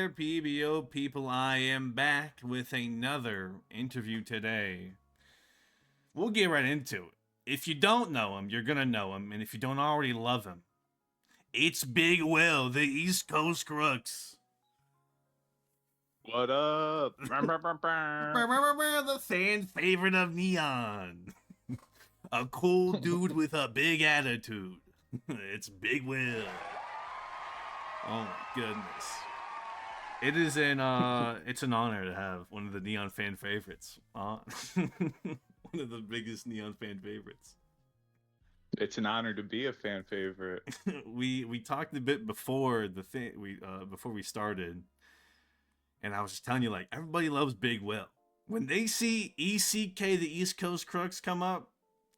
there, PBO people. I am back with another interview today. We'll get right into it. If you don't know him, you're gonna know him, and if you don't already love him, it's Big Will, the East Coast Krooks. What up? The fan favorite of Neon. A cool dude with a big attitude. It's Big Will. Oh my goodness. It's an honor to have one of the Neon fan favorites. One of the biggest Neon fan favorites. It's an honor to be a fan favorite. we talked a bit before before we started, and I was just telling you, like, everybody loves Big Will. When they see ECK, the East Coast Krooks, come up,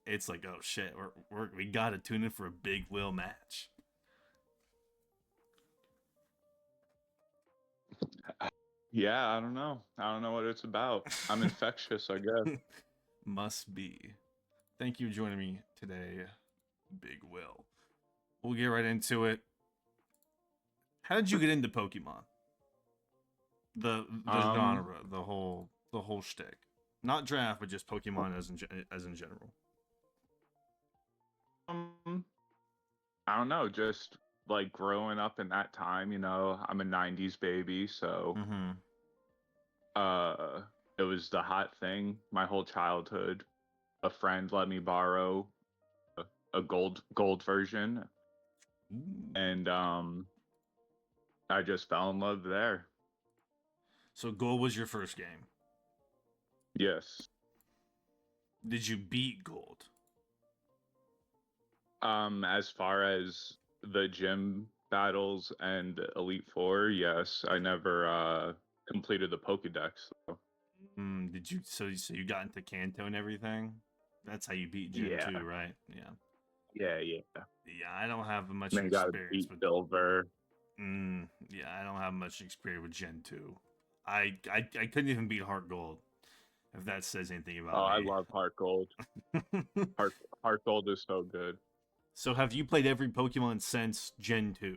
it's like, oh shit, we gotta tune in for a Big Will match. Yeah, I don't know. I don't know what it's about. I'm infectious, I guess. Must be. Thank you for joining me today, Big Will. We'll get right into it. How did you get into Pokemon? The genre, the whole shtick. Not draft, but just Pokemon as in general. I don't know. Just like growing up in that time, I'm a '90s baby, so it was the hot thing my whole childhood. A friend let me borrow a gold version, and I just fell in love there. So Gold was your first game. Yes. Did you beat Gold? As far as the gym battles and Elite Four, yes. I never completed the Pokédex though. Did you? So you got into Kanto and everything? That's how you beat Gen 2, right? Yeah. Yeah. Yeah, I don't have much Then got to experience beat with Silver. Yeah, I don't have much experience with Gen 2. I couldn't even beat Heart Gold. If that says anything about Oh, me. I love Heart Gold. Heart Gold is so good. So have you played every Pokemon since Gen 2?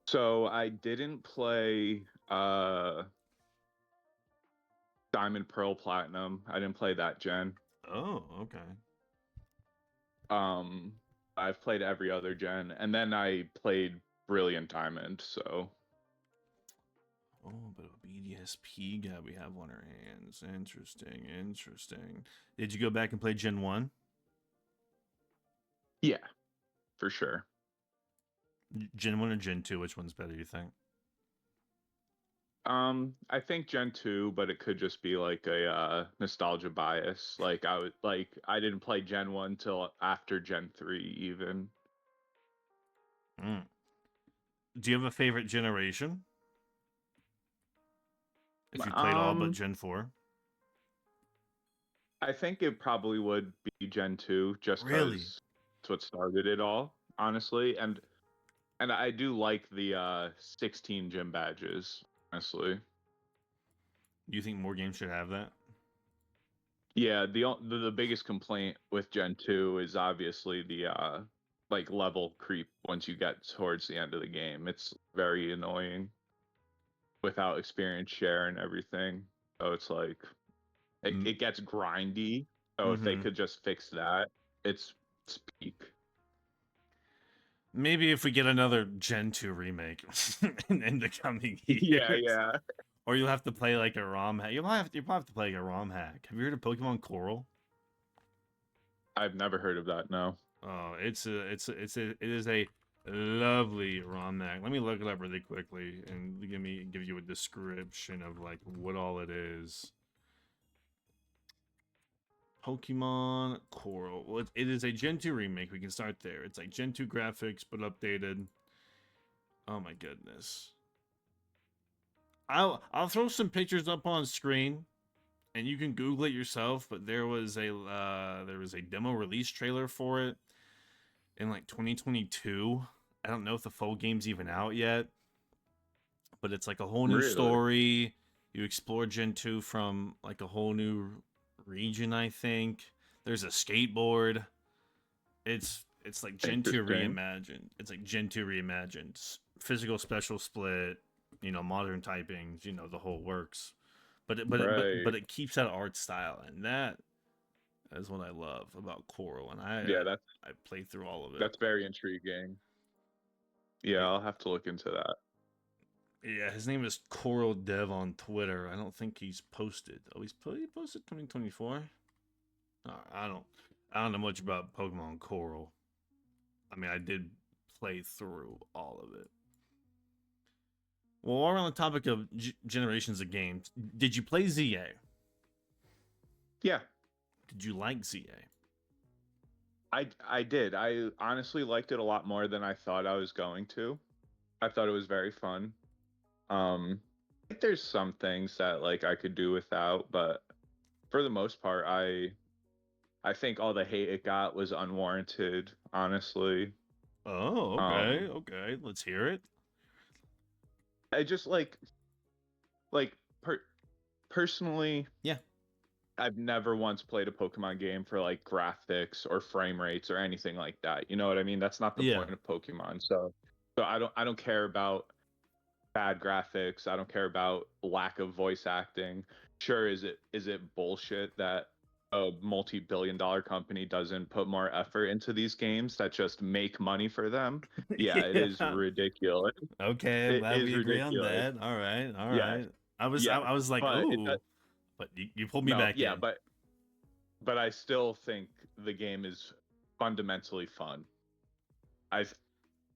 So I didn't play Diamond Pearl Platinum. I didn't play that gen. Oh, okay. I've played every other gen, and then I played Brilliant Diamond, so. Oh, but a BDSP guy we have on our hands. Interesting. Did you go back and play Gen 1? Yeah, for sure. Gen 1 or Gen 2, which one's better, you think? I think Gen 2, but it could just be like a nostalgia bias. Like I didn't play Gen 1 till after Gen 3 even. Do you have a favorite generation? If you played all but Gen 4? I think it probably would be Gen 2 just because it's what started it all, honestly. And I do like the 16 gym badges, honestly. Do you think more games should have that? Yeah, the biggest complaint with Gen 2 is obviously the like level creep once you get towards the end of the game. It's very annoying without experience share and everything. So it's like it gets grindy. So if they could just fix that, it's peak. Maybe if we get another Gen 2 remake in the coming years. Yeah. Or you'll have to play like a ROM hack. You'll probably have to play like a ROM hack. Have you heard of Pokemon Coral? I've never heard of that, no. Oh, it is a lovely ROM hack. Let me look it up really quickly and give you a description of like what all it is. Pokemon Coral. Well, it is a Gen 2 remake. We can start there. It's like Gen 2 graphics, but updated. Oh my goodness. I'll throw some pictures up on screen, and you can Google it yourself. But there was a demo release trailer for it in like 2022. I don't know if the full game's even out yet, but it's like a whole new story. You explore Gen 2 from like a whole new region, I think. There's a skateboard. It's like Gen 2 reimagined. It's like Gen 2 reimagined physical special split, modern typings, the whole works. But Right. it keeps that art style, and that is what I love about Coral. And Yeah, I played through all of it. that's very intriguing. Yeah, I'll have to look into that. Yeah, his name is Coral Dev on Twitter. I don't think he's posted. Oh, he posted 2024. I don't know much about Pokemon Coral. I mean, I did play through all of it. Well, while we're on the topic of generations of games, did you play ZA? Yeah, Did you like ZA? I did. I honestly liked it a lot more than I thought I was going to. I thought it was very fun. I think there's some things that like I could do without, but for the most part, I think all the hate it got was unwarranted, honestly. Oh, okay, Um, okay. Let's hear it. I just like per personally, Yeah. I've never once played a Pokemon game for like graphics or frame rates or anything like that. You know what I mean? That's not the Yeah. point of Pokemon. So I don't care about bad graphics. I don't care about lack of voice acting. Sure, is it bullshit that a multi-billion-dollar company doesn't put more effort into these games that just make money for them? Yeah, it is Yeah. ridiculous. Okay, I'm It glad is we agree on ridiculous. that. All right, all Yes, right. I was yes, I was like, but it ooh, but you pulled me no, back yeah, in. but I still think the game is fundamentally fun. I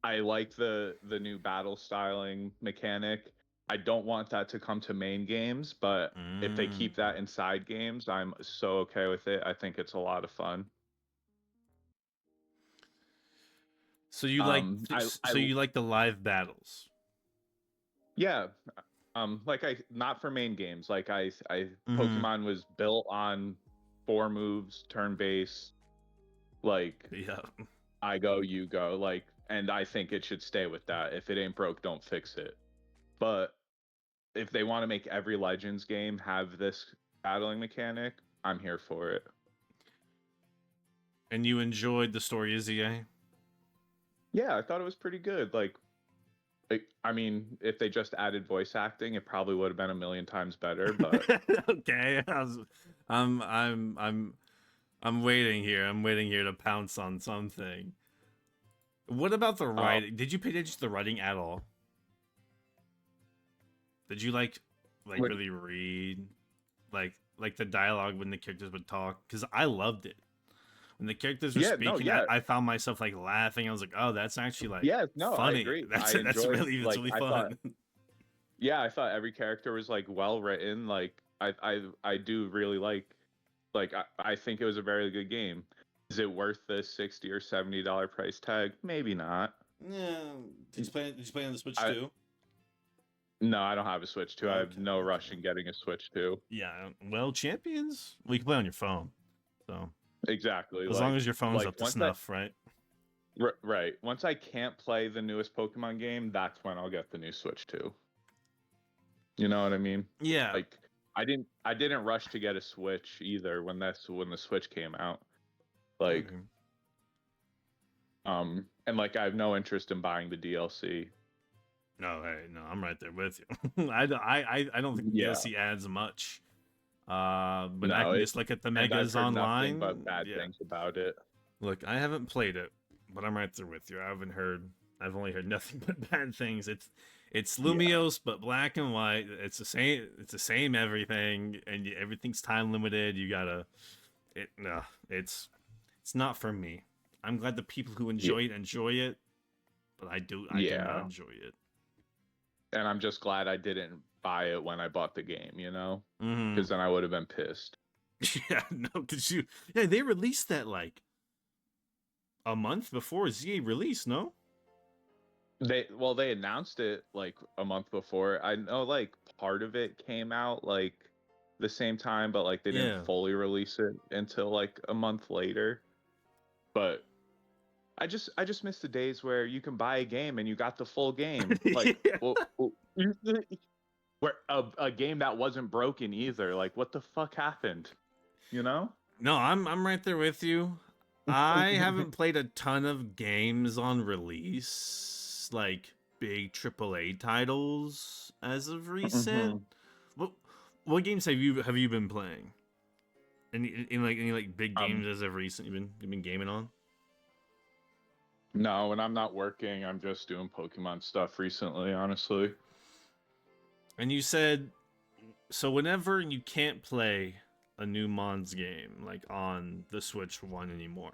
I like the new battle styling mechanic. I don't want that to come to main games, but if they Mm. keep that inside games, I'm so okay with it. I think it's a lot of fun. So you like so you like the live battles? Yeah, like I not for main games. Like I Mm-hmm. Pokemon was built on 4 moves, turn base, like Yeah. I go, you go, like, and I think it should stay with that. If it ain't broke, don't fix it. But if they want to make every Legends game have this battling mechanic, I'm here for it. And you enjoyed the story of ZA? Yeah, I thought it was pretty good. Like I mean, if they just added voice acting, it probably would have been a million times better. But Okay. I'm I'm I'm I'm waiting here. I'm waiting here to pounce on something. What about the um, writing? Did you pay attention to the writing at all? Did you like which, really read like the dialogue when the characters would talk? Because I loved it. When the characters were yeah, no, speaking, yeah, I found myself like laughing. I was like, oh, that's actually like yeah, no, I funny. agree. That's I that's enjoyed really like I thought. fun. Yeah, I thought every character was like well written. Like I do really like I think it was a very good game. Is it worth the $60 or $70 price tag? Maybe not. Yeah. Did you play on the Switch I too? No, I don't have a Switch 2. I have Okay, no rush okay. in getting a Switch 2. Yeah. Well, Champions, we can play on your phone. So Exactly. as long as your phone's Like up to snuff, right? right. Once I can't play the newest Pokemon game, that's when I'll get the new Switch 2. You know what I mean? Yeah. Like I didn't rush to get a Switch either when the Switch came out. Like Okay. and like I have no interest in buying the DLC. No, hey, no, I'm right there with you. I don't think the Yeah. DLC adds much. But I No, can just look at the and I've megas heard nothing but online. bad Yeah. things about it. Look, I haven't played it, but I'm right there with you. I've only heard nothing but bad things. It's Yeah. Lumiose, but black and white. It's the same. It's the same everything, and everything's time limited. You gotta. No, it's not for me. I'm glad the people who Yeah. enjoy it, but I do not Yeah. enjoy it. And I'm just glad I didn't buy it when I bought the game, Mm-hmm. because then I would have been pissed. Yeah, no, cause yeah, they released that like a month before ZA release, no? They announced it like a month before. I know like part of it came out like the same time, but like they didn't Yeah. fully release it until like a month later. But I just miss the days where you can buy a game and you got the full game. Like Yeah. where a game that wasn't broken either. Like what the fuck happened? You know? No, I'm right there with you. I haven't played a ton of games on release. Like big AAA titles as of recent. Mhm. What games have you been playing? Any like big games as of recent you've been gaming on? No, when I'm not working, I'm just doing Pokemon stuff recently, honestly. And you said so whenever you can't play a new Mons game like on the Switch 1 anymore,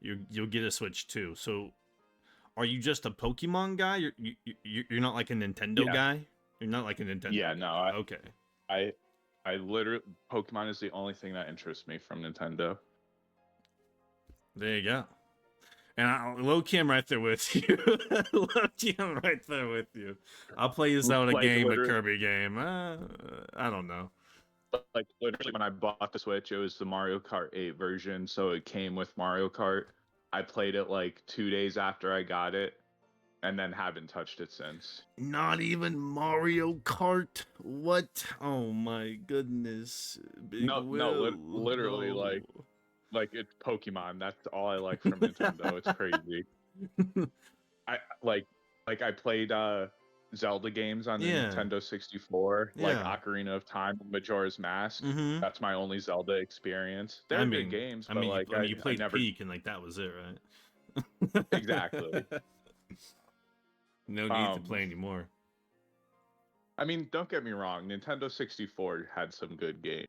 you'll get a Switch 2. So are you just a Pokemon guy? You're not like a Nintendo Yeah. guy? You're not like a Nintendo Yeah, guy. no, Okay. I I literally Pokemon is the only thing that interests me from Nintendo. There you go. And low key, I'm right there with you. Low key, I'm right there with you. I'll play this out a Like game, a literally, Kirby game. I don't know. like literally when I bought the Switch, it was the Mario Kart 8 version, so it came with Mario Kart. I played it like 2 days after I got it, and then haven't touched it since. Not even Mario Kart. What? Oh my goodness. Big No, no, Will. literally No. like it's Pokemon. That's all I like from Nintendo. It's crazy. I like I played Zelda games on the Yeah. Nintendo 64, like Yeah. Ocarina of Time, Majora's Mask. Mm-hmm. That's my only Zelda experience. They're good games, but like You I played never Peak and like that was it, right? exactly. No need to Um play anymore. I mean, don't get me wrong, Nintendo 64 had some good games.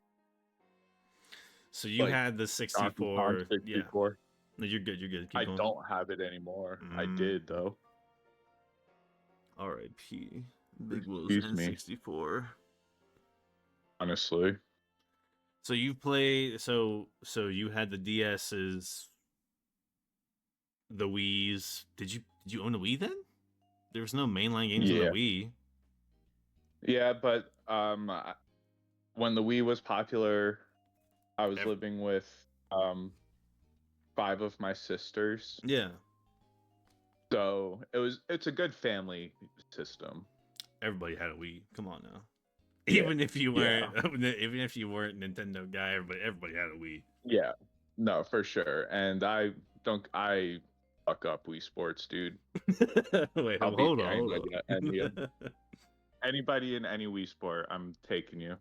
So you Like had the Donkey Kong 64. Yeah. 64. No, you're good. You're good. Keep I going. don't have it anymore. I Mm. did though. R.I.P. Big Will's Excuse me. N64. Honestly. So you played. So you had the DS's, the Wii's. Did you own a Wii then? There was no mainline games on the Yeah. Wii. Yeah, but when the Wii was popular, I was Ev- living with 5 of my sisters. yeah. So it's a good family system. Everybody had a Wii. Come on now. Yeah. Even if you Yeah. weren't, even if you weren't a Nintendo guy, everybody had a Wii. Yeah. No, for sure. And I fuck up Wii Sports, dude. Wait, I'll beat hold on, hold anybody on. anybody in any Wii sport, I'm taking you.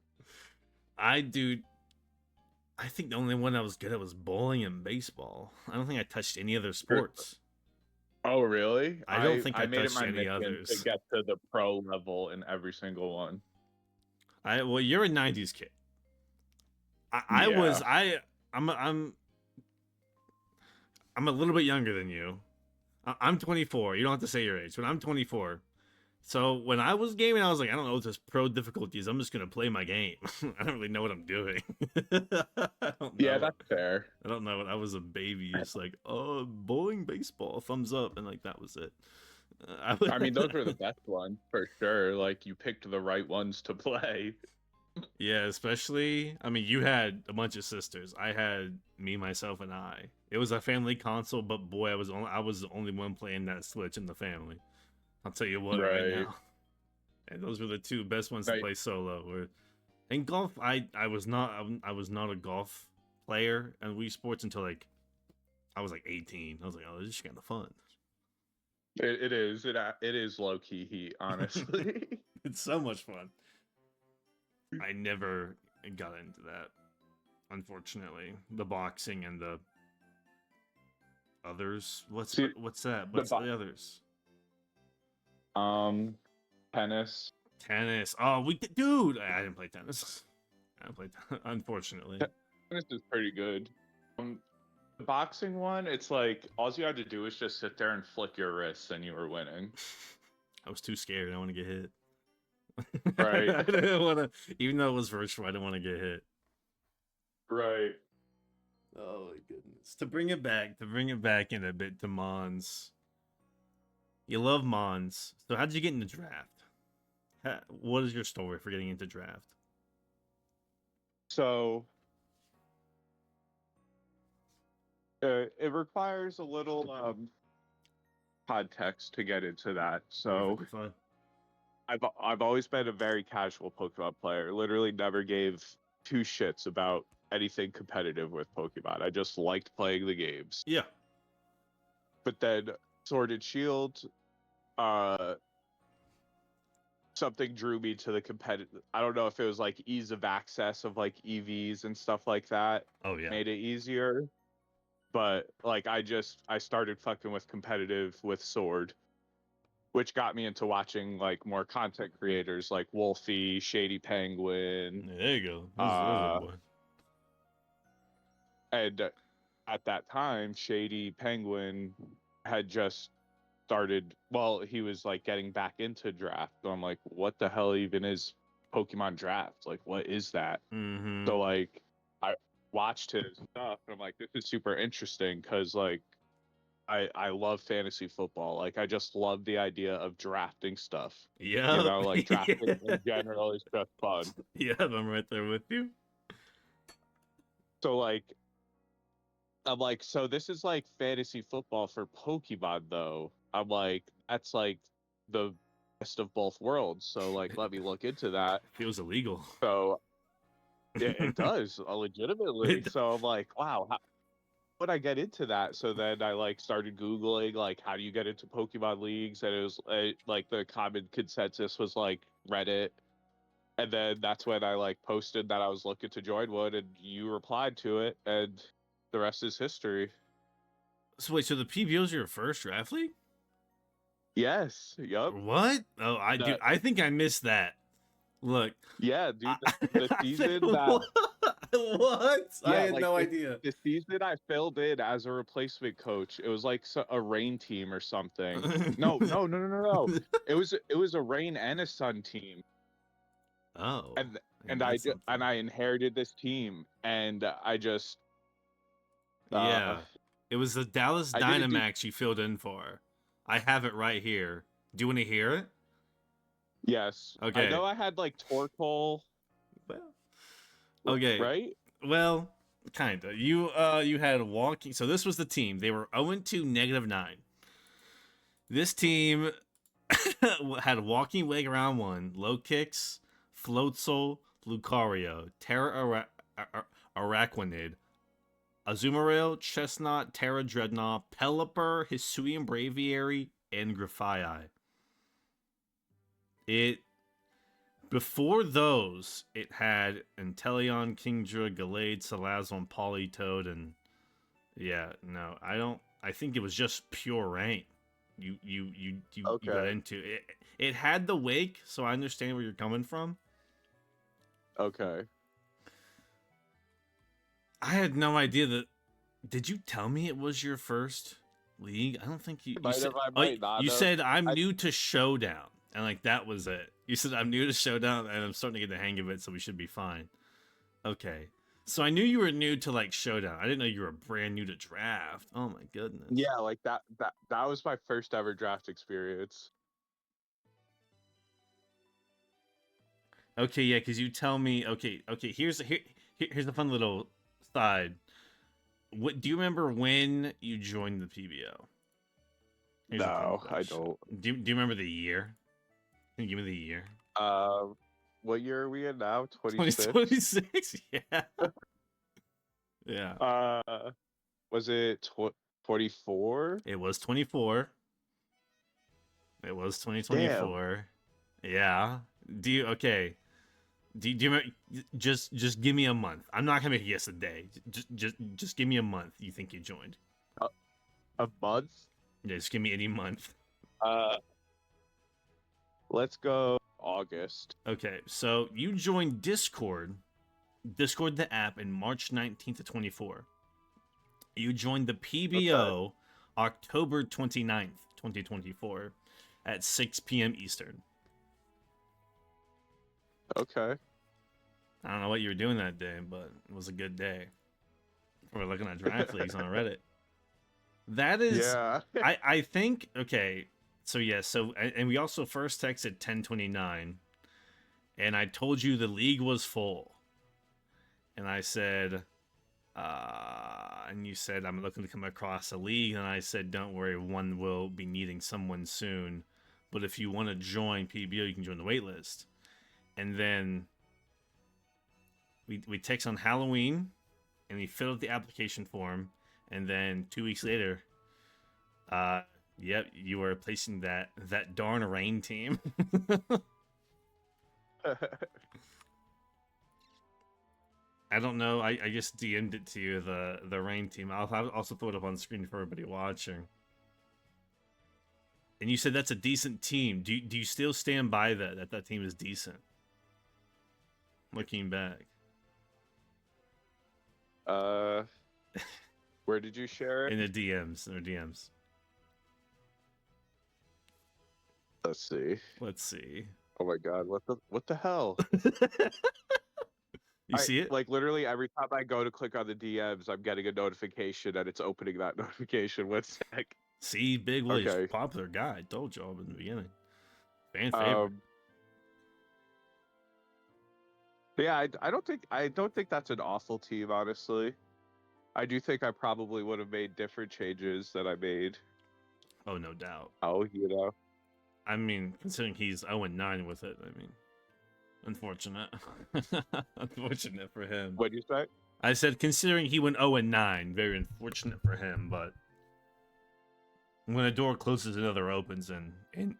Dude, I think the only one I was good at was bowling and baseball. I don't think I touched any other sports. Oh, really? I don't think I made it touched my any mission to others. get to the pro level in every single one. Well, you're a '90s kid. I Yeah. was I'm a little bit younger than you. I'm 24. You don't have to say your age, but I'm 24. So when I was gaming, I was like, I don't know what this pro difficulty is. I'm just gonna play my game. I don't really know what I'm doing. I don't Yeah, know. that's fair. I don't know. I was a baby, just like, oh, bowling, baseball, thumbs up, and like that was it. I mean, those were the best ones for sure. Like you picked the right ones to play. Yeah, especially. I mean, you had a bunch of sisters. I had me, myself, and I. It was a family console, but boy, I was the only one playing that Switch in the family. I'll tell you what, right Right. now. And those were the two best ones to Right. play solo. In golf, I was not a golf player and Wii Sports until like I was like 18. I was like, oh, this is kind of fun. It is. It is low key heat, honestly. It's so much fun. I never got into that, unfortunately. The boxing and the others. What's See, that? What's the others? Tennis. Tennis. Oh, dude. I didn't play tennis. I didn't play unfortunately. Tennis is pretty good. The boxing one, it's like all you had to do was just sit there and flick your wrists, and you were winning. I was too scared. I don't want to get hit. Right. I didn't want to, even though it was virtual. I didn't want to get hit. Right. Oh my goodness! To bring it back in a bit to Mons. You love Mons. So how did you get into draft? What is your story for getting into draft? So it requires a little context to get into that. So Perfectly fine. I've always been a very casual Pokemon player. Literally never gave two shits about anything competitive with Pokemon. I just liked playing the games. Yeah. But then Sword and Shield something drew me to the competitive. I don't know if it was like ease of access of like EVs and stuff like that Oh yeah. made it easier, but like I started fucking with competitive with Sword, which got me into watching like more content creators like Wolfie, Shady Penguin, Yeah, there you go. There's a uh, boy. and at that time, Shady Penguin had just started. Well, he was like getting back into draft. So I'm like, what the hell even is Pokemon draft? Like, what is that? Mm-hmm. So like, I watched his stuff and I'm like, this is super interesting because like, I love fantasy football. Like, I just love the idea of drafting stuff. You Yep. know, like Yeah. drafting in general is just fun. Yep, I'm right there with you. So like, I'm like, so this is like fantasy football for Pokemon, though. I'm like, that's like the best of both worlds. So like, let me look into that. Feels illegal. So it does legitimately. It, So I'm like, wow, how would I get into that? So then I like started Googling like, how do you get into Pokemon leagues? And it was like the common consensus was like Reddit. And then that's when I like posted that I was looking to join one, and you replied to it, and the rest is history. so wait, so the PBO's your first draft league? Yes. Yep. What? Oh, I do. That I think I missed that. Look, yeah, I, dude. The I think, season that what? What? I yeah, had like no idea. the season I filled in as a replacement coach. It was like a rain team or something. No, no, no, no, no, no. It was a rain and a sun team, Oh, and and that's and something. I inherited this team, and I just uh Yeah, it was the Dallas I didn't do. Dynamax you filled in for. I have it right here. Do you want to hear it? Yes, I Okay. know I had like Torkoal, Well, okay. right? Well, kinda. You had walking. So this was the team. They were 0-2, -9. This team had walking leg round one, low kicks, Floatzel, Lucario, Terra Araquanid, Azumarill, Chestnut, Terra Dreadnought, Pelipper, Hisuian Braviary, and Grafaiai. It Before those, it had Inteleon, Kingdra, Gallade, Salazzle, Politoed, and yeah, no, I don't. I think it was just pure rain. You got Okay, into it. It had the wake, so I understand where you're coming from. okay. I had no idea that. Did you tell me it was your first league? I don't think you. I You might said. have, I Oh, might not you have. said I'm I new to Showdown, and like that was it. You said I'm new to Showdown, and I'm starting to get the hang of it, so we should be fine. Okay. So I knew you were new to like Showdown. I didn't know you were brand new to draft. Oh my goodness. yeah, like that was my first ever draft experience. Okay, yeah, because you tell me. Okay. Here's a fun little side. What do you remember when you joined the PBO? Here's a fun No, I question. don't. Do you remember the year? Can you give me the year? Um, what year are we in now? 26. 2026. Yeah. Yeah. Uh, was it 24? It was 24. It was Damn. 2024. Yeah. Do you okay? Do you remember, just give me a month? I'm not gonna make a guess a day. Just give me a month. You think you joined? A, a month? Yeah, just give me any month. Uh, let's go August. Okay, so you joined Discord the app in March 19th of 24. You joined the Okay. PBO October 29th, 2024 at 6 p.m. Eastern. Okay. I don't know what you were doing that day, but it was a good day. We're looking at draft leagues on Reddit. That is, Yeah. I think, okay, so yeah, and we also first texted 10:29, and I told you the league was full. And I said, and you said, I'm looking to come across a league. And I said, don't worry, one will be needing someone soon. But if you want to join PBO, you can join the waitlist. And then we text on Halloween, and he filled out the application form. And then 2 weeks later, yep, you were replacing that darn rain team. I don't know. I just DM'd it to you, the rain team. I'll also throw it up on screen for everybody watching. And you said that's a decent team. Do you still stand by that team is decent? Looking back. Where did you share it? In the DMs. In their DMs. Let's see. Let's see. Oh my god, what the hell? You see it? Like literally every time I go to click on the DMs, I'm getting a notification and it's opening that notification. One sec. See, Big Willie, Okay. popular guy. I told y'all in the beginning. Fan favorite. Yeah, I don't think that's an awful team, honestly. I do think I probably would have made different changes that I made. Oh, no doubt. Oh, you know. I mean, considering he's 0-9 with it, I mean, unfortunate. Unfortunate for him. What'd you say? I said, considering he went 0-9, very unfortunate for him, but when a door closes, another opens, and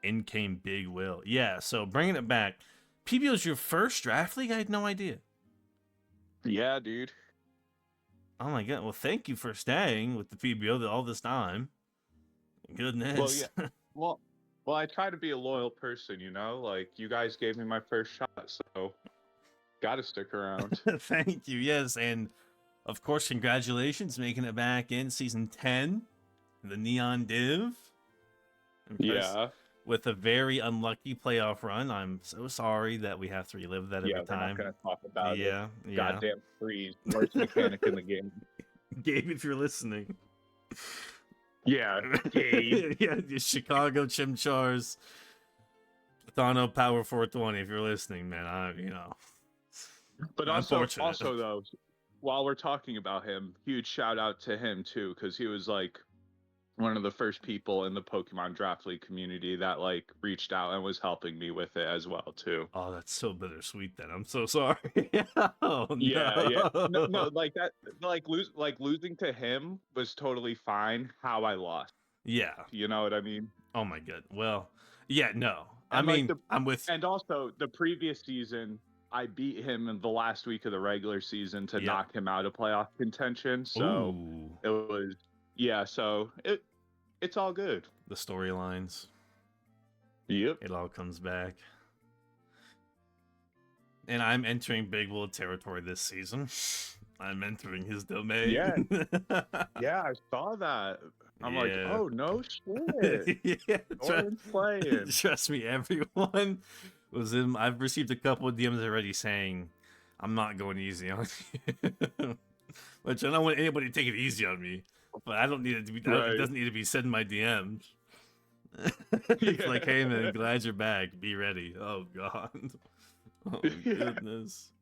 in came Big Will. Yeah, so bringing it back, PBO's your first draft league? I had no idea. Yeah, dude. Oh my god, well, thank you for staying with the PBO all this time. Goodness. Well, yeah. Well, I try to be a loyal person, you know? Like, you guys gave me my first shot, so gotta stick around. Thank you, yes, and of course, congratulations, making it back in Season 10, the Neon Div. Yeah. With a very unlucky playoff run. I'm so sorry that we have to relive that every time. We're not gonna talk about it. Yeah. Goddamn freeze. Worst mechanic in the game. Gabe, if you're listening. Yeah, Gabe. Yeah, the Chicago Chimchars. Thano Power 420, if you're listening, man. But also though, while we're talking about him, huge shout out to him too, because he was like one of the first people in the Pokemon Draft League community that like reached out and was helping me with it as well too. Oh, that's so bittersweet. Then I'm so sorry. Oh, no. Yeah. No, like that, losing to him was totally fine. How I lost. Yeah. You know what I mean? Oh my god. Well, yeah, no. And I'm with. And also, the previous season, I beat him in the last week of the regular season to knock him out of playoff contention. So it was, so it's all good. The storylines. Yep. It all comes back. And I'm entering Big Will territory this season. I'm entering his domain. Yeah. Yeah, I saw that. I'm like, oh, no shit. Yeah, playing. Trust me, everyone was in. I've received a couple of DMs already saying, I'm not going easy on you. Which I don't want anybody to take it easy on me. But I don't need it to be. Right. It doesn't need to be said in my DMs. It's like, hey man, glad you're back. Be ready. Oh god. Oh goodness.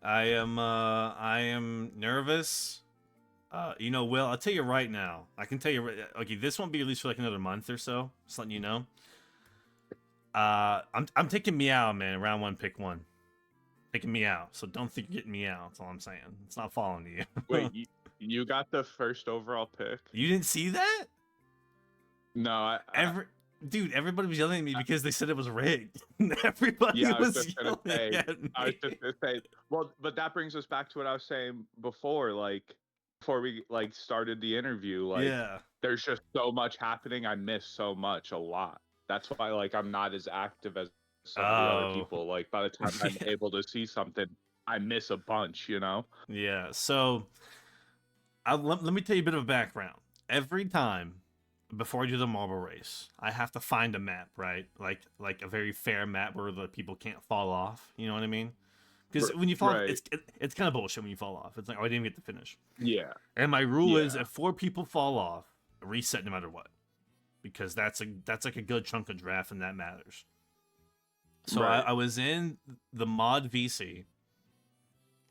I am nervous. Will, I'll tell you right now. I can tell you. Okay, this won't be released for like another month or so. Just letting you know. I'm taking Meow, man. Round 1, pick 1. Taking Meow. So don't think you're getting Meow. That's all I'm saying. It's not falling to you. Wait, you got the first overall pick? You didn't see that? No, Dude, everybody was yelling at me because they said it was rigged. Everybody was yelling at me. I was just gonna say. Well, but that brings us back to what I was saying before. Like, before we started the interview. Like, there's just so much happening. I miss so much, a lot. That's why, I'm not as active as some of the other people. Like, by the time I'm able to see something, I miss a bunch. You know? Yeah. So, let me tell you a bit of background. Every time before I do the marble race, I have to find a map, right? Like a very fair map where the people can't fall off. You know what I mean? Because when you fall, it's kind of bullshit when you fall off. It's like, oh, I didn't get to finish. Yeah. And my rule is, if 4 people fall off, reset no matter what, because that's like a good chunk of draft, and that matters. So I was in the mod VC.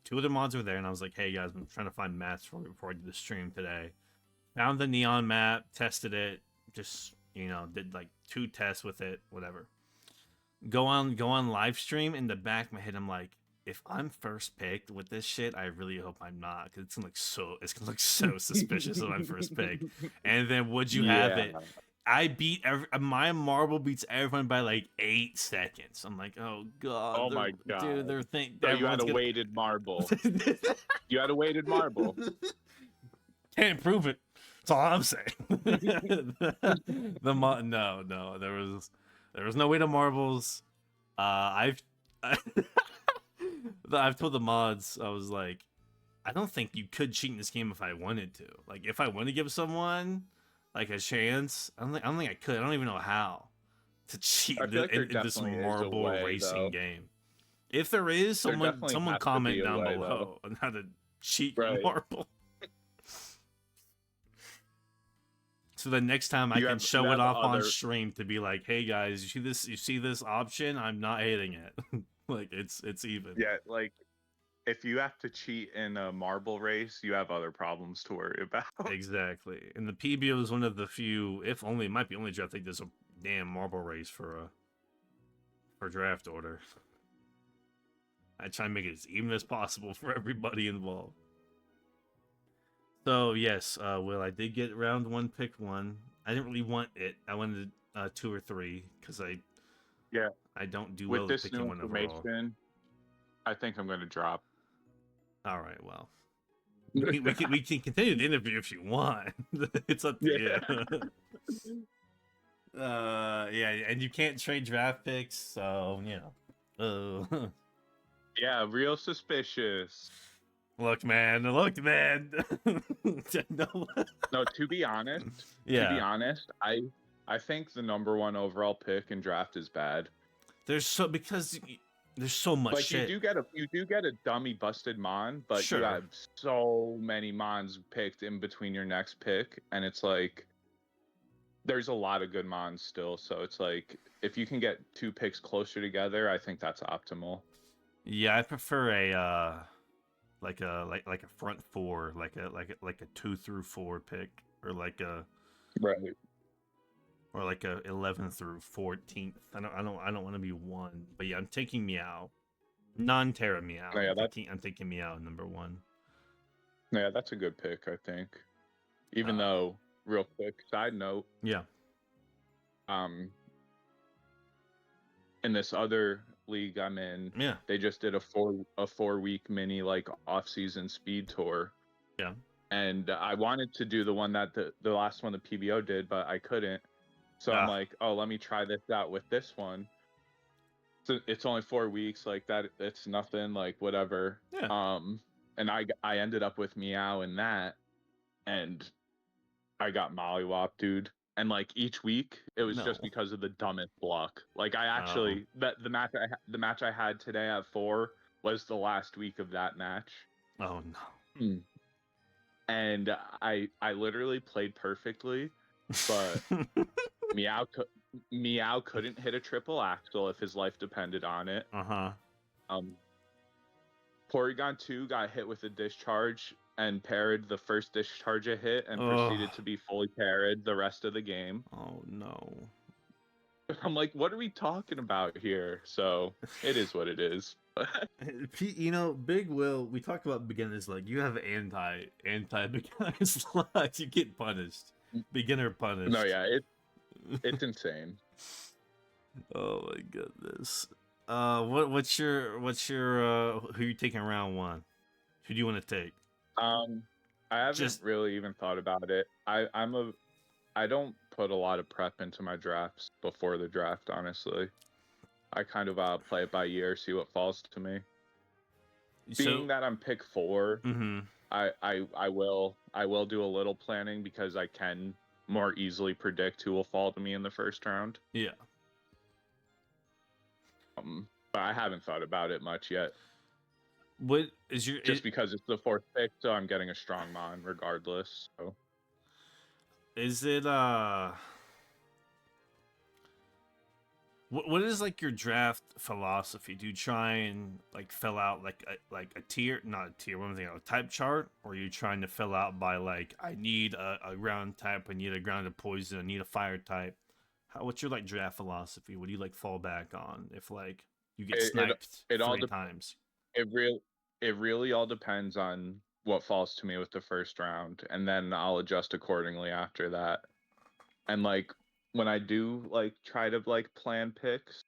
2 other mods were there, and I was like, hey guys, I'm trying to find maps before I do the stream today. Found the neon map, tested it, just, did like 2 tests with it, whatever. Go on live stream. In the back of my head, I'm like, if I'm first picked with this shit, I really hope I'm not, because it's gonna look so suspicious if I'm first pick. And then would you have it? my marble beats everyone by like 8 seconds. I'm like, oh god, Oh my dude, god! they're So you had everyone's a gonna. weighted marble. You had a weighted marble. Can't prove it. That's all I'm saying. No, there was no way to marbles. I've I've told the mods, I was like, I don't think you could cheat in this game if I wanted to. Like, if I want to give someone like a chance, I don't think I could. I don't even know how to cheat I feel like there in this definitely is a marble way, racing though. game. If there is, There someone definitely has to be comment a down way, though. below on how to cheat Right. marble. So the next time I can show you it have off on other- stream to be like, hey guys, you see this option? I'm not hitting it. Like it's even. Yeah, like if you have to cheat in a marble race, you have other problems to worry about. Exactly. And the PBO is one of the few, if only, it might be only draft league there's a damn marble race for draft order. I try and make it as even as possible for everybody involved. So yes, Will, I did get round 1, pick 1. I didn't really want it. I wanted 2 or 3 because I don't do well With with this new picking one overall. information, I think I'm going to drop. All right, well, we can continue the interview if you want. It's up to you. Yeah, and you can't trade draft picks, so you know. Yeah, real suspicious. Look, man. No. No, to be honest, I think the #1 overall pick in draft is bad. There's so much Like shit. you do get a dummy busted mon, but Sure. you have so many mons picked in between your next pick, and it's like there's a lot of good mons still. So it's like if you can get 2 picks closer together, I think that's optimal. Yeah, I prefer a like a front 4, like a 2 through 4 pick, or like a Right. or like a 11th through 14th. I don't want to be 1, but yeah, I'm taking Meow, non-Terra Meow. Oh, yeah, I'm taking Meow #1. Yeah, that's a good pick, I think. Even though, real quick side note, yeah, in this other league I'm in, yeah, they just did a 4-week mini like off-season speed tour. yeah. And I wanted to do the one that the last one the PBO did, but I couldn't. So I'm like, oh, let me try this out with this one. So it's only 4 weeks, like that. It's nothing, like whatever. Yeah. And I ended up with Meow in that, and I got Mollywop, dude. And like each week, it was just because of the dumbest block. Like I actually the match I had today at 4 was the last week of that match. Oh no. And I literally played perfectly, but Meow couldn't hit a triple axle if his life depended on it. Porygon 2 got hit with a discharge and parried the first discharge it hit and proceeded to be fully parried the rest of the game. Oh no. I'm like, what are we talking about here? So it is what it is. You know, Big Will, we talk about beginners, like you have anti beginners luck. You get punished. Beginner punished. No, yeah, it's insane. Oh my goodness. What's your who you taking round 1? Who do you want to take? I haven't really even thought about it. I don't put a lot of prep into my drafts before the draft, honestly. I kind of play it by ear, see what falls to me. Being that I'm pick 4, I will do a little planning because I can more easily predict who will fall to me in the first round. Yeah. But I haven't thought about it much yet. What is your because it's the 4th pick, so I'm getting a strong mon regardless. So is it what is like your draft philosophy? Do you try and like fill out like a tier, not a tier, what am I thinking, a type chart, or are you trying to fill out by like I need a ground type, I need a grounded poison, I need a fire type? What's your like draft philosophy? What do you like fall back on if like you get sniped 3 times? It really all depends on what falls to me with the first round, and then I'll adjust accordingly after that. And like when I do like try to like plan picks,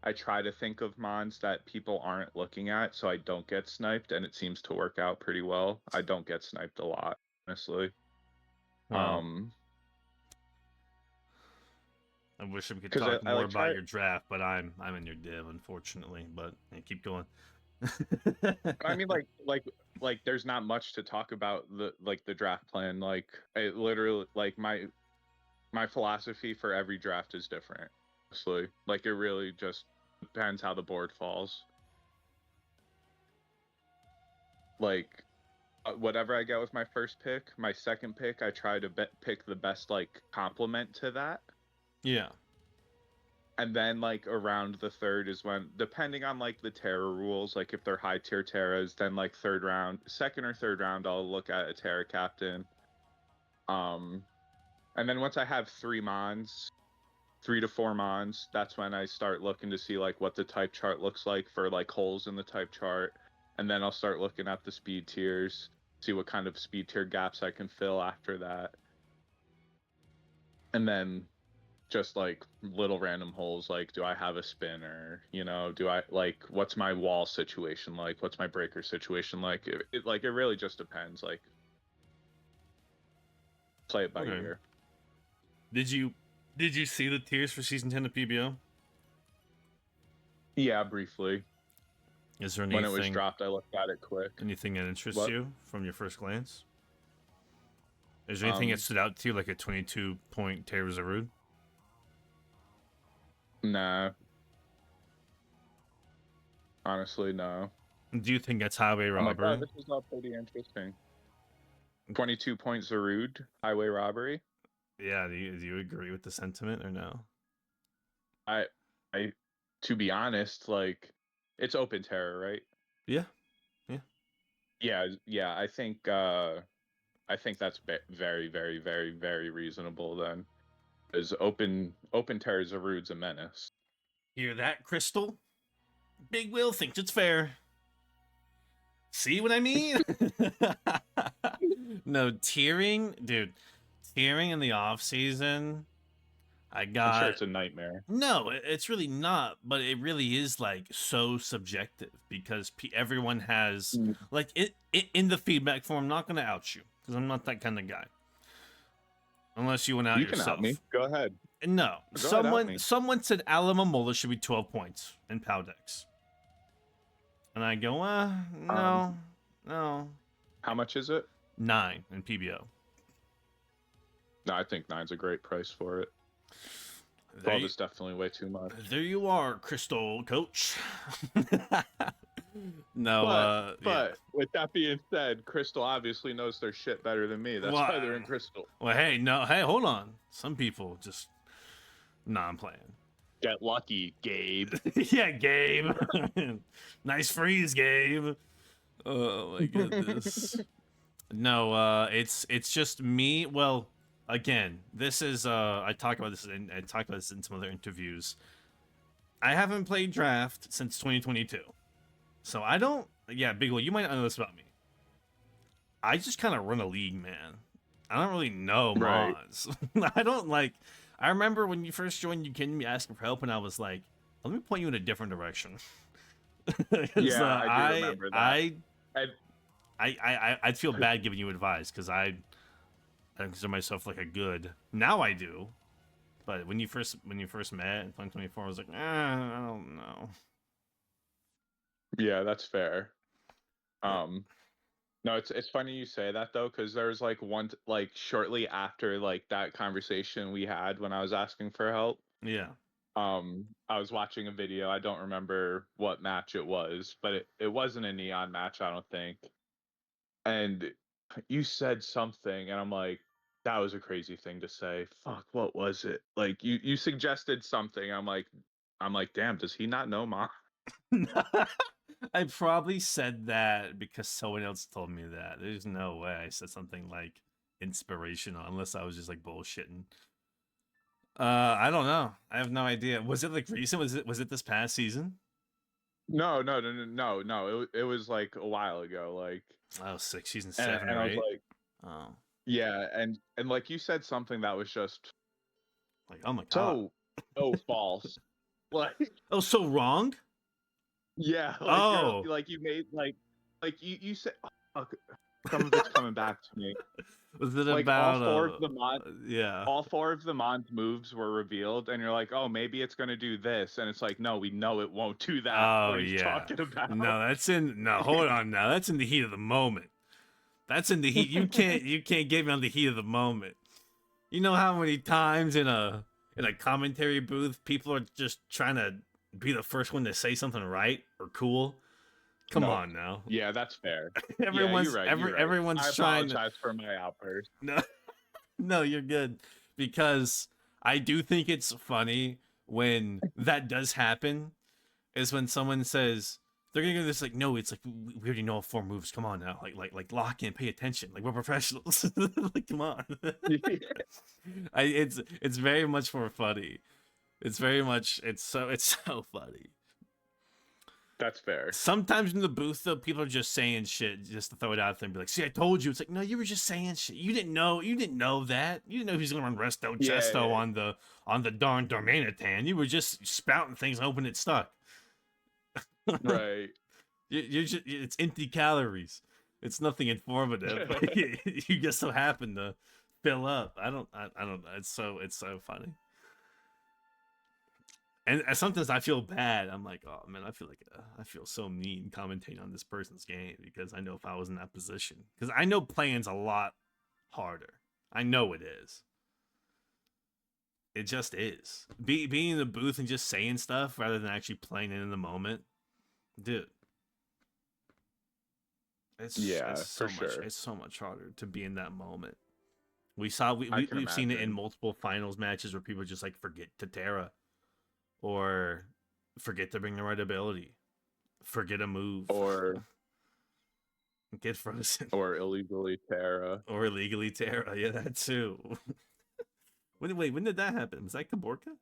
I try to think of mons that people aren't looking at, so I don't get sniped, and it seems to work out pretty well. I don't get sniped a lot, honestly. Well, I wish we could Because talk I more like about try. your draft, but I'm in your div, unfortunately. But yeah, keep going. I mean, like, there's not much to talk about the draft plan. Like, it literally, like my philosophy for every draft is different. Honestly, like it really just depends how the board falls. Like, whatever I get with my first pick, my second pick, I try to pick the best like complement to that. Yeah. And then like around the third is when, depending on like the Terra rules, like if they're high tier Terras, then like third round, second or third round, I'll look at a Terra captain. And then once I have 3 to 4 mons, that's when I start looking to see like what the type chart looks like for like holes in the type chart. And then I'll start looking at the speed tiers, see what kind of speed tier gaps I can fill after that. And then just like little random holes, like do I have a spinner, do I like, what's my wall situation like, what's my breaker situation like, it really just depends, like play it by Okay. ear. Did you see the tiers for season 10 of PBO? Yeah, briefly. Is there When it was anything dropped, I looked at it quick. that interests What? you from your first glance? Is there anything that stood out to you, like a 22-point Terra Zarud? Nah, honestly, no. Do you think that's highway I'm like, oh, robbery? this is all pretty interesting. 22 points Zarude, highway robbery. Yeah, do you agree with the sentiment or no? I, I, to be honest, like, it's open terror, right? Yeah. Yeah. I think that's very, very, very, very reasonable then. Because open terror Zarude's a menace. Hear that, Crystal? Big Will thinks it's fair. See what I mean? No, tiering, dude. Tiering in the off season, I I'm sure got it's a nightmare. no. It's really not, but it really is like so subjective because everyone has like it in the feedback form. I'm not gonna out you because I'm not that kind of guy. Unless you went out You can out me. yourself. Go ahead. No, Go ahead, out me. someone said Alamomola should be 12 points in Paldex. And I go, no. How much is it? 9 in PBO. No, I think 9's a great price for it. 12 is definitely way too much. There you are, Crystal Coach. No, but with that being said, Crystal obviously knows their shit better than me. That's why they're in Crystal. Well, hey, hold on. Some people just, I'm playing. Get lucky, Gabe. Yeah, Gabe. Nice freeze, Gabe. Oh my goodness. No, it's just me. Well, again, this is I talked about this in some other interviews. I haven't played draft since 2022. So I don't, yeah, Big Will, you might not know this about me. I just kind of run a league, man. I don't really know mods. Right. I remember when you first joined, you came to me asking for help, and I was like, let me point you in a different direction. Yeah, I do remember that. I'd feel bad giving you advice because I consider myself like a good. Now I do, but when you first met in 2024, I was like, I don't know. Yeah, that's fair. No, it's funny you say that though, because there was like like shortly after like that conversation we had when I was asking for help. Yeah. I was watching a video. I don't remember what match it was, but it wasn't a neon match, I don't think. And you said something, and I'm like, that was a crazy thing to say. Fuck, what was it? Like you suggested something. I'm like, damn, does he not know Ma? I probably said that because someone else told me that. There's no way I said something like inspirational unless I was just like bullshitting. I don't know. I have no idea. Was it like recent? Was it this past season? No. It was like a while ago. Like season 7 and or I 8. was like, Oh yeah, and like you said something that was just Like, oh my god. So false. Like, Oh, so wrong? yeah, like Oh. like you made you said, oh, some of it's coming back to me. Was it Like all about four of the yeah. all four of the Mon's moves were revealed, and you're like, oh, maybe it's gonna do this, and it's like, no, we know it won't do that. Oh What are you yeah. talking about? No, hold on now. That's in the heat of the moment. That's in the heat. You can't get me on the heat of the moment. You know how many times in a commentary booth people are just trying to be the first one to say something right or cool? Come No. on now. Yeah, that's fair. Everyone's yeah, you're right. everyone's I trying to. apologize for my outburst. No, no, you're good. Because I do think it's funny when that does happen. Is when someone says they're gonna go this like, no, it's like we already know all four moves. Come on now, like lock in, pay attention. Like we're professionals. Like come on. It's very much more funny. It's so funny. That's fair. Sometimes in the booth though, people are just saying shit just to throw it out there and be like, "See, I told you." It's like, no, you were just saying shit. You didn't know that. You didn't know he's gonna run Resto Chesto Yeah. on the darn Darmanitan. You were just spouting things and hoping it stuck. Right. You're just, it's empty calories. It's nothing informative. You just so happen to fill up. I don't know. It's so funny. And sometimes I feel bad. I'm like, oh man, I feel so mean commentating on this person's game because I know if I was in that position, because I know playing's a lot harder. I know it is. It just is. Being in the booth and just saying stuff rather than actually playing it in the moment, dude. It's so much. Sure. It's so much harder to be in that moment. We've seen it in multiple finals matches where people just like forget to Terra, or forget to bring the right ability, forget a move, or get frozen, or illegally Terra. Yeah, that too. When did that happen? Was that Kaborka? Or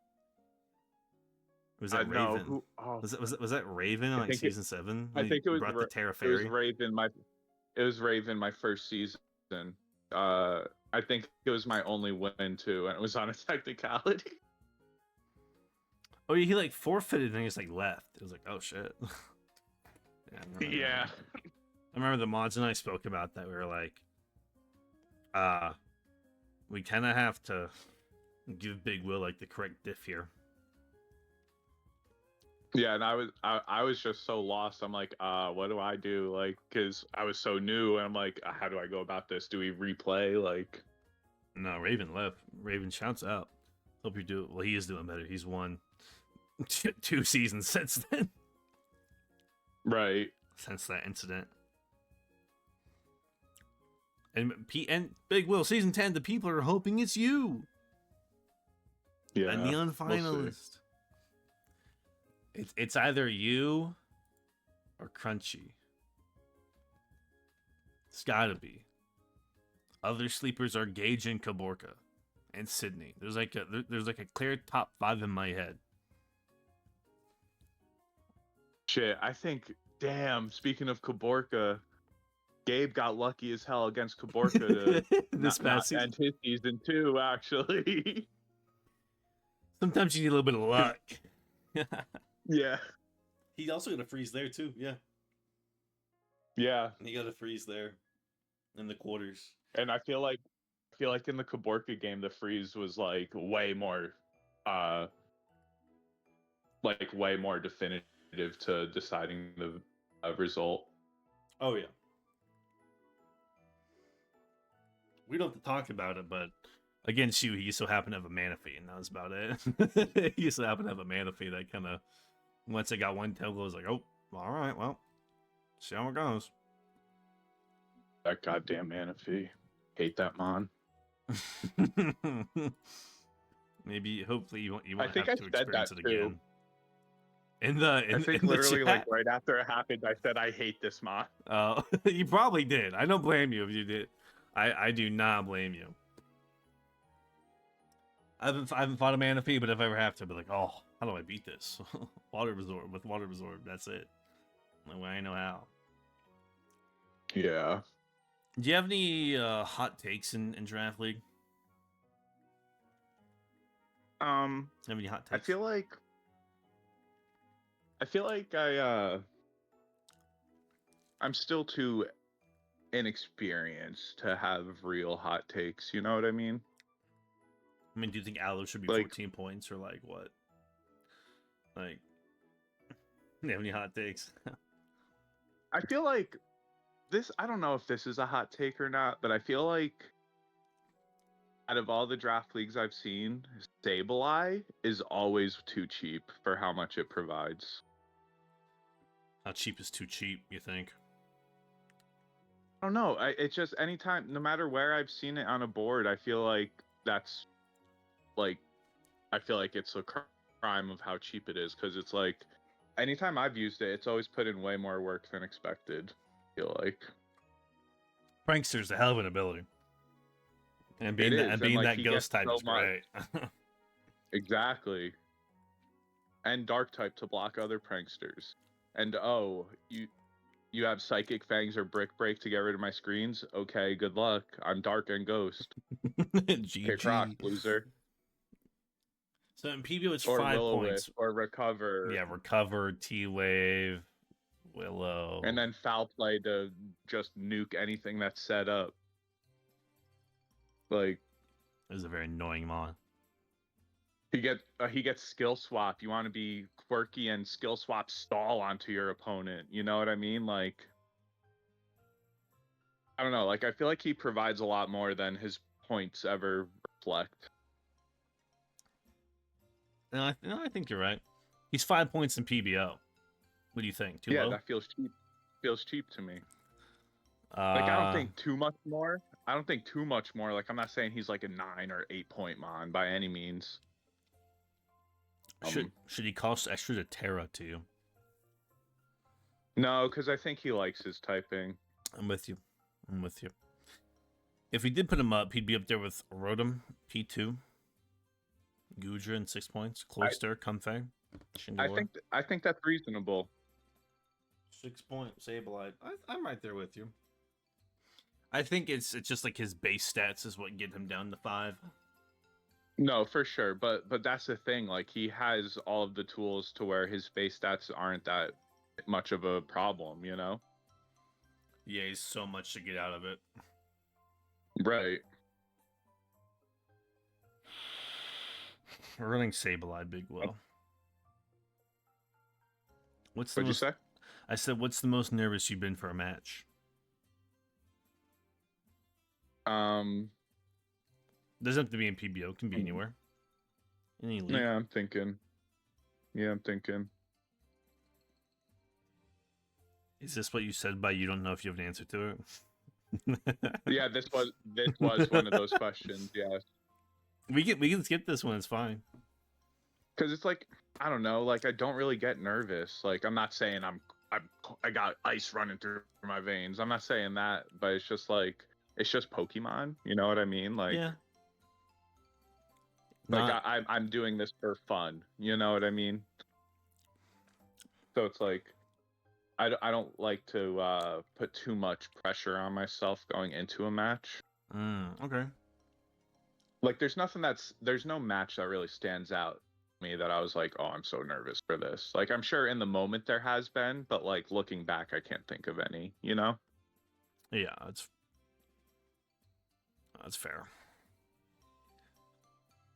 was that Raven? No, was that Raven in like season 7? I think it was brought the Terra Fairy. It was Raven my first season. I think it was my only win too, and it was on a technicality. Oh, he like forfeited and he just like left. It was like, oh shit. Yeah. I remember the mods and I spoke about that. We were like, we kind of have to give Big Will like the correct diff here. Yeah, and I was just so lost. I'm like, what do I do? Like, because I was so new, and I'm like, how do I go about this? Do we replay? Like, no, Raven left. Raven shouts out. Hope you do. Well, he is doing better. He's won 2 seasons since then. Right. Since that incident. And Big Will, season 10, the people are hoping it's you. Yeah. A neon finalist. It's either you or Crunchy. It's gotta be. Other sleepers are Gage and Kaborka and Sydney. There's like a clear top 5 in my head. Shit, I think. Damn. Speaking of Kaborka, Gabe got lucky as hell against Kaborka to this past season. end his season 2. Actually. Sometimes you need a little bit of luck. Yeah. He also got a freeze there too. Yeah. Yeah. He got a freeze there in the quarters. And I feel like in the Kaborka game, the freeze was like way more definitive to deciding the result. Oh yeah. We don't have to talk about it, but against you, he so happened to have a Manaphy, and that was about it. He so happened to have a Manaphy that kind of, once it got one tail, was like, oh, all right, well, see how it goes. That goddamn Manaphy. Hate that Mon. Maybe, hopefully, you won't have to experience it too. again. I think literally like right after it happened, I said I hate this Mon. Oh, you probably did. I don't blame you if you did. I do not blame you. I haven't fought a Manaphy, but if I ever have to, I'll be like, oh, how do I beat this? Water Resort, that's it. No way I know how. Yeah. Do you have any hot takes in Draft League? Have any hot I takes? feel like I'm still too inexperienced to have real hot takes. You know what I mean? I mean, do you think Aloe should be Like, 14 points or like what? Like, do you have any hot takes? I feel like this. I don't know if this is a hot take or not, but I feel like out of all the draft leagues I've seen, Sableye is always too cheap for how much it provides. How cheap is too cheap, you think? I don't know. It's just anytime, no matter where I've seen it on a board, I feel like that's like, I feel like it's a crime of how cheap it is because it's like, anytime I've used it, it's always put in way more work than expected. I feel like Prankster's a hell of an ability. And it being that is, and like that he gets ghost type so is much great. exactly, and dark type to block other pranksters. And oh, you have Psychic Fangs or Brick Break to get rid of my screens? Okay, good luck. I'm Dark and Ghost. Okay, Krooks, GG. loser. So in PBO, it's Or 5 Will-O-Wisp, points. or Recover. Yeah, Recover, T-Wave, Willow. And then Foul Play to just nuke anything that's set up. Like, This is a very annoying mon. he gets Skill Swap. You want to be quirky and Skill Swap stall onto your opponent. You know what I mean? Like, I don't know. Like, I feel like he provides a lot more than his points ever reflect. No, I think you're right. He's 5 points in PBO. What do you think? Too Yeah, low? that feels cheap. Feels cheap to me. Uh, Like, I don't think too much more. I don't think too much more. Like, I'm not saying he's like a 9 or 8 point mon by any means. should he cost extra to Terra to you? No, because I think he likes his typing. I'm with you. If we did put him up, he'd be up there with Rotom, P2, Gudra in 6 points, Cloyster, Comfey, Chandelure. I think that's reasonable. 6 point Sableye. I'm right there with you. I think it's just like his base stats is what get him down to 5. No, for sure. But that's the thing. Like, he has all of the tools to where his base stats aren't that much of a problem, you know? Yeah, he's so much to get out of it. Right. We're running Sableye Big Will. What'd you say? I said, what's the most nervous you've been for a match? Doesn't have to be in PBO. It can be anywhere. Any league. Yeah, I'm thinking. Is this what you said by you don't know if you have an answer to it? Yeah, this was one of those questions. Yes. We can skip this one. It's fine. Because it's like, I don't know. Like, I don't really get nervous. Like, I'm not saying I got ice running through my veins. I'm not saying that, but it's just like, it's just Pokemon. You know what I mean? Like, yeah. Like, I'm doing this for fun. You know what I mean? So it's like, I don't like to put too much pressure on myself going into a match. Okay. Like, there's no match that really stands out to me that I was like, oh, I'm so nervous for this. Like, I'm sure in the moment there has been, but like looking back, I can't think of any, you know? Yeah, that's fair.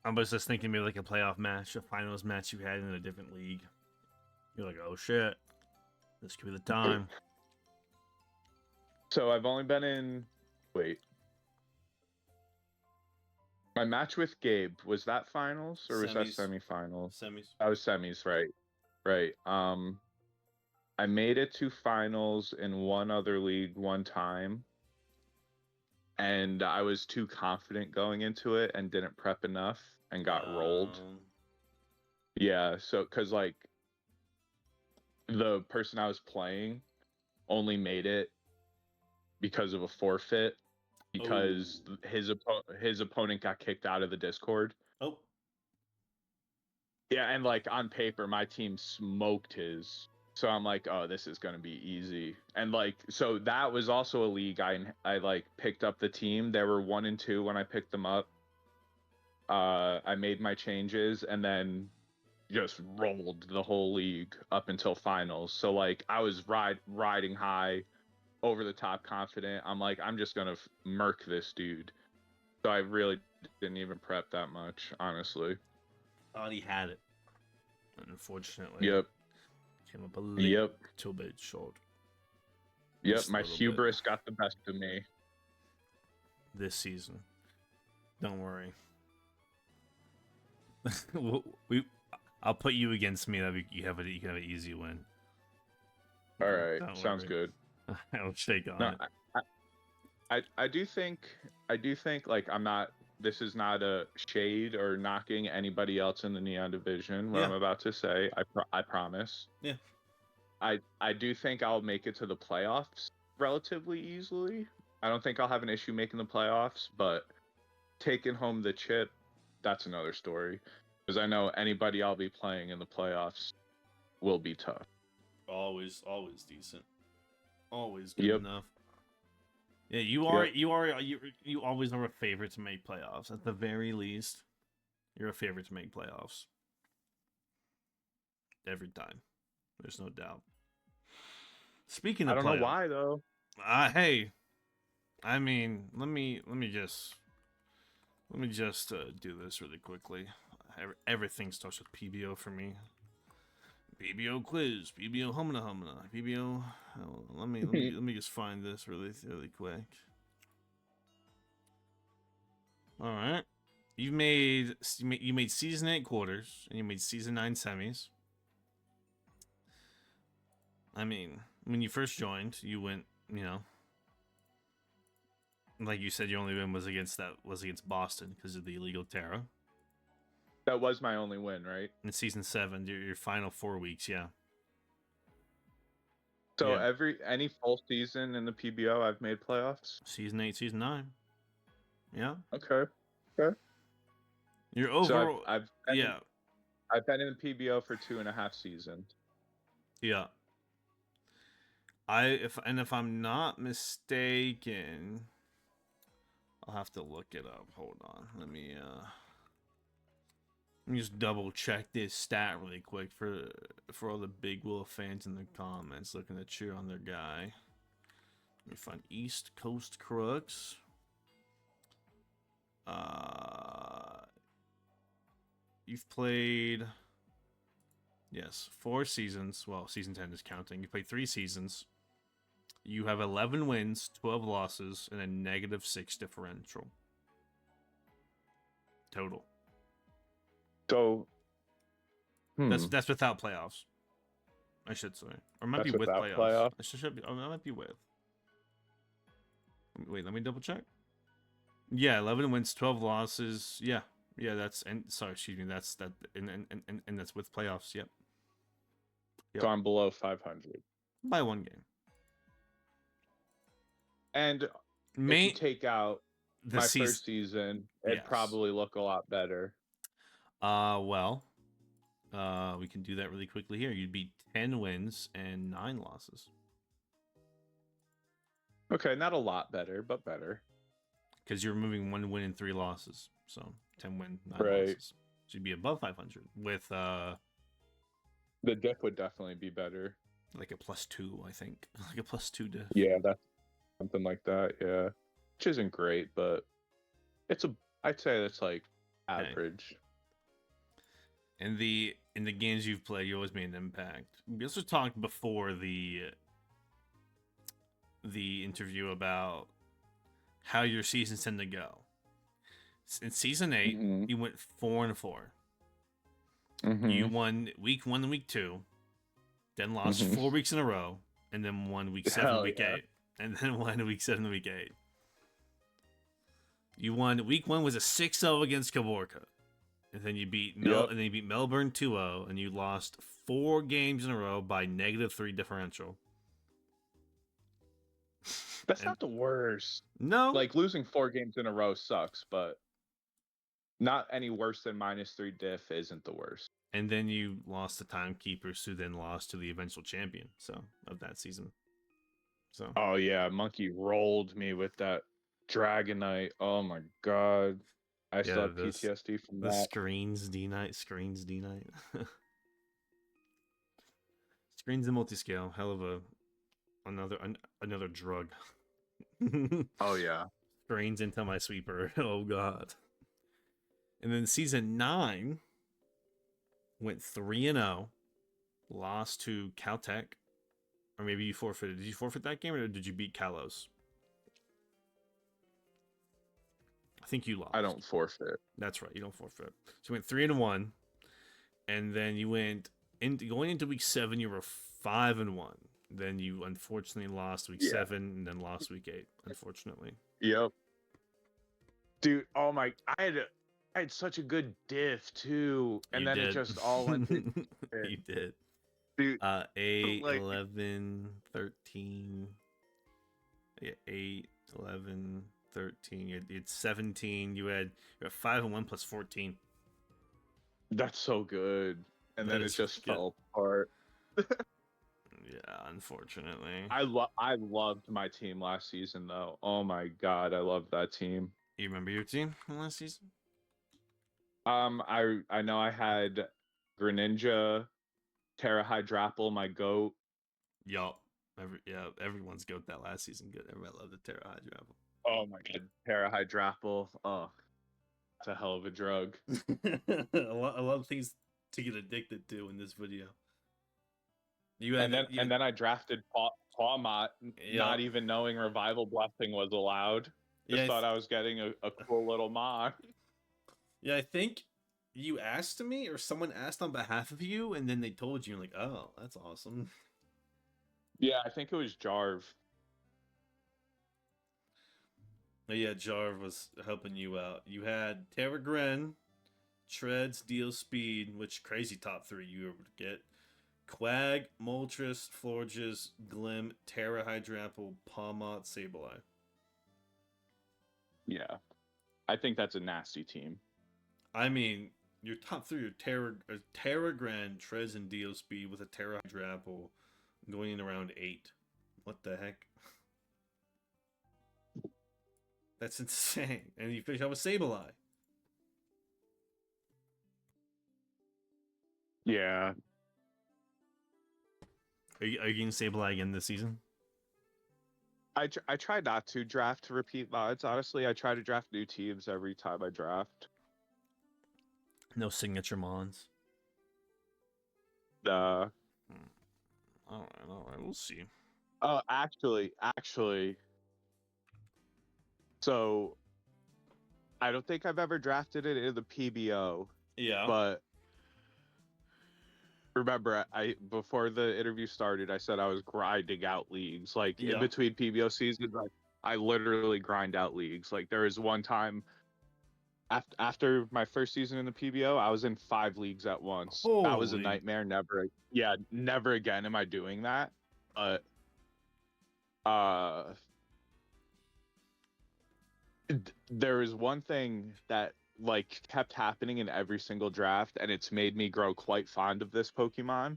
I was just thinking maybe like a playoff match, a finals match you had in a different league. You're like, oh shit, this could be the time. So I've only been in. Wait. My match with Gabe, was that finals or was that semifinals? Semis. That was semis, right? Right. I made it to finals in one other league one time, and I was too confident going into it and didn't prep enough and got rolled. Yeah, so because like the person I was playing only made it because of a forfeit because his opponent got kicked out of the Discord. Oh. Yeah, and like on paper, my team smoked his. So I'm like, oh, this is gonna be easy. And like, so that was also a league I like picked up the team. They were 1 and 2 when I picked them up. I made my changes and then just rolled the whole league up until finals. So like I was riding high, over the top confident. I'm like, I'm just gonna murk this dude. So I really didn't even prep that much, honestly. Thought he had it. Unfortunately, Yep. came up a Yep. little bit short. Yep. Just a My little bit. hubris got the best of me. This season. Don't worry. I'll put you against me. You have an easy win. All right, Don't sounds worry. good. I'll shake on No, it. I do think like I'm not. This is not a shade or knocking anybody else in the Neon division. What I'm about to say, I promise. Yeah. I do think I'll make it to the playoffs relatively easily. I don't think I'll have an issue making the playoffs, but taking home the chip, that's another story. Because I know anybody I'll be playing in the playoffs will be tough. Always decent. Always good Yep. enough. Yeah, you always are a favorite to make playoffs. At the very least, you're a favorite to make playoffs. Every time. There's no doubt. Speaking of I don't know why though. Hey, I mean, let me just do this really quickly. Everything starts with PBO for me. PBO quiz, PBO humana, PBO. Oh, let me just find this really quick. All right, you made season 8 quarters and you made season 9 semis. I mean, when you first joined, you went, like you said, your only win was against Boston because of the illegal Terra. That was my only win, right? In season 7, your final 4 weeks, yeah. So any full season in the PBO, I've made playoffs. Season 8, season 9. Yeah. Okay. Your overall, so I've been in the PBO for 2.5 seasons. Yeah. If I'm not mistaken, I'll have to look it up. Hold on. Let me just double check this stat really quick for all the Big Wolf fans in the comments looking to cheer on their guy. Let me find East Coast Krooks. You've played 4 seasons. Well, season 10 is counting. You played 3 seasons. You have 11 wins, 12 losses, and a -6 differential total. So that's without playoffs, I should say, or might be with playoffs. I might be with. Wait, let me double check. Yeah, 11 wins, 12 losses. Yeah, that's excuse me. That's and that's with playoffs. Yep. So I'm below 500 by 1 game. And if you take out my first season, it'd probably look a lot better. Well, we can do that really quickly here. You'd be 10 wins and 9 losses. Okay, not a lot better, but better. Because you're removing 1 win and 3 losses, so 10 win, 9 losses. So you'd be above 500 with the diff would definitely be better. Like a +2, I think. Like a +2 diff. Yeah, that's something like that. Yeah, which isn't great, but I'd say that's like average. Okay. In the games you've played, you always made an impact. We also talked before the interview about how your seasons tend to go. In season 8, you went 4-4. You won week 1 and week 2, then lost 4 weeks in a row, and then won week 7, week 8, and then won week 7, week 8. You won week 1 was a 6-0 against Caborca, and then you beat Melbourne 2-0, and you lost 4 games in a row by -3 differential. That's not the worst. No. Like, losing 4 games in a row sucks, but not any worse than -3 diff isn't the worst. And then you lost the timekeepers, who then lost to the eventual champion of that season. So. Oh yeah, Monkey rolled me with that Dragonite. Oh my god. I still Yeah, have PTSD from the that. screens D night, screens D night. Screens and multi-scale, hell of a another drug. Oh yeah. Screens into my sweeper. Oh god. And then season 9 went 3-0, lost to Caltech. Or maybe you forfeited. Did you forfeit that game or did you beat Kalos? I think you lost. I don't forfeit. That's right, you don't forfeit. So you went 3-1, and then you went going into week 7. You were 5-1. Then you unfortunately lost week 7, and then lost week 8. Unfortunately. Yep. Dude, oh my! I had such a good diff too, and You then it did. just all went. You did. Dude, 8, like 11, 13. Yeah, 8, 11, 13. You had 17. You had 5-1 plus 14. that's so good, and That then it is just good. fell apart. Yeah, unfortunately. I loved my team last season though. Oh my god, I loved that team. You remember your team from last season? I know I had Greninja, Hydrapple, my goat. Yup. Everyone's got that last season good. Everybody loved the Terra Hydrapple. Oh my god, Hydrapple. Oh, it's a hell of a drug. a lot of things to get addicted to in this video. And then I drafted Pawmot, not even knowing Revival Blessing was allowed. Just thought I was getting a cool little mod. Yeah, I think you asked me or someone asked on behalf of you, and then they told you, like, oh, that's awesome. Yeah, I think it was Jarv. Yeah, Jarv was helping you out. You had Terragren, Treads, Deal Speed, which crazy top 3 you were able to get. Quag, Moltres, Florges, Glim, Terra Hydrapple, Pawmot, Sableye. Yeah. I think that's a nasty team. I mean, your top 3 are Terragran, Treads, and Deal Speed with a Terra Hydrapple going in around 8. What the heck? That's insane. And you finish out with Sableye. Yeah. Are you getting Sableye again this season? I try not to draft to repeat mods. Honestly, I try to draft new teams every time I draft. No signature mons. All right, we'll see. Oh, actually. So, I don't think I've ever drafted it in the PBO. Yeah. But remember, before the interview started, I said I was grinding out leagues. Like in between PBO seasons, I literally grind out leagues. Like there was one time after my first season in the PBO, I was in 5 leagues at once. That was a nightmare. Never again am I doing that. But there is one thing that like kept happening in every single draft, and it's made me grow quite fond of this Pokemon.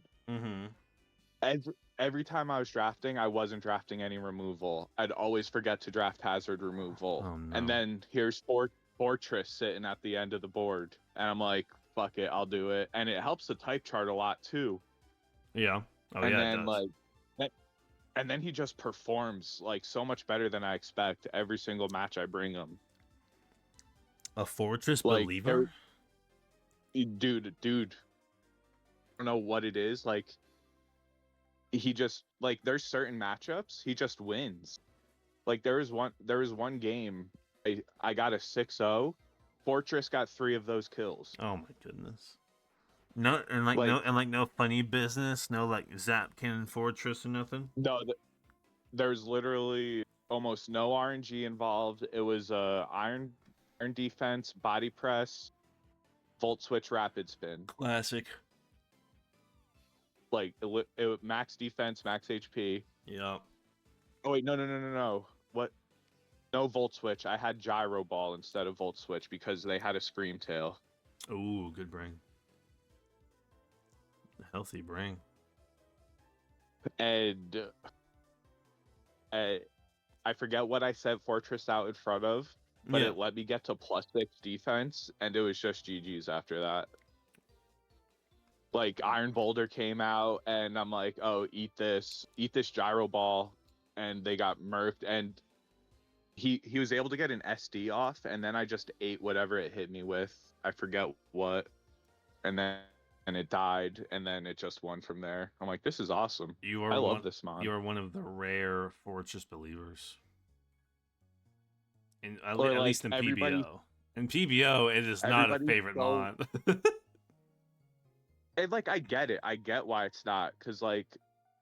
Every time I was drafting, I wasn't drafting any removal. I'd always forget to draft hazard removal. Oh, no. And then here's Fortress sitting at the end of the board, and I'm like, fuck it, I'll do it. And it helps the type chart a lot too. Yeah. Oh, and yeah, then it does. And then he just performs like so much better than I expect every single match I bring him. A Fortress believer? Dude, I don't know what it is. Like, he just like there's certain matchups he just wins. Like there was one game I got a 6-0. Fortress got 3 of those kills. Oh my goodness. No, and no funny business, no like Zapkin Fortress or nothing. No, there's literally almost no RNG involved. It was iron defense, body press, volt switch, rapid spin. Classic. Like it max defense, max HP. Yeah. Oh wait, no. What? No volt switch. I had gyro ball instead of volt switch because they had a scream tail. Ooh, good brain. Healthy brain. And I forget what I said Fortress out in front of, but Yeah. it let me get to +6 defense, and it was just GG's after that. Like Iron Boulder came out, and I'm like, oh, eat this gyro ball, and they got murked, and he was able to get an SD off, and then I just ate whatever it hit me with. I forget what, and it died, and then it just won from there. I'm like, this is awesome. I love this mod. You are one of the rare Fortress believers. At Or, like, least in PBO. In PBO, it is not a favorite mod. And like, I get it. I get why it's not, because like,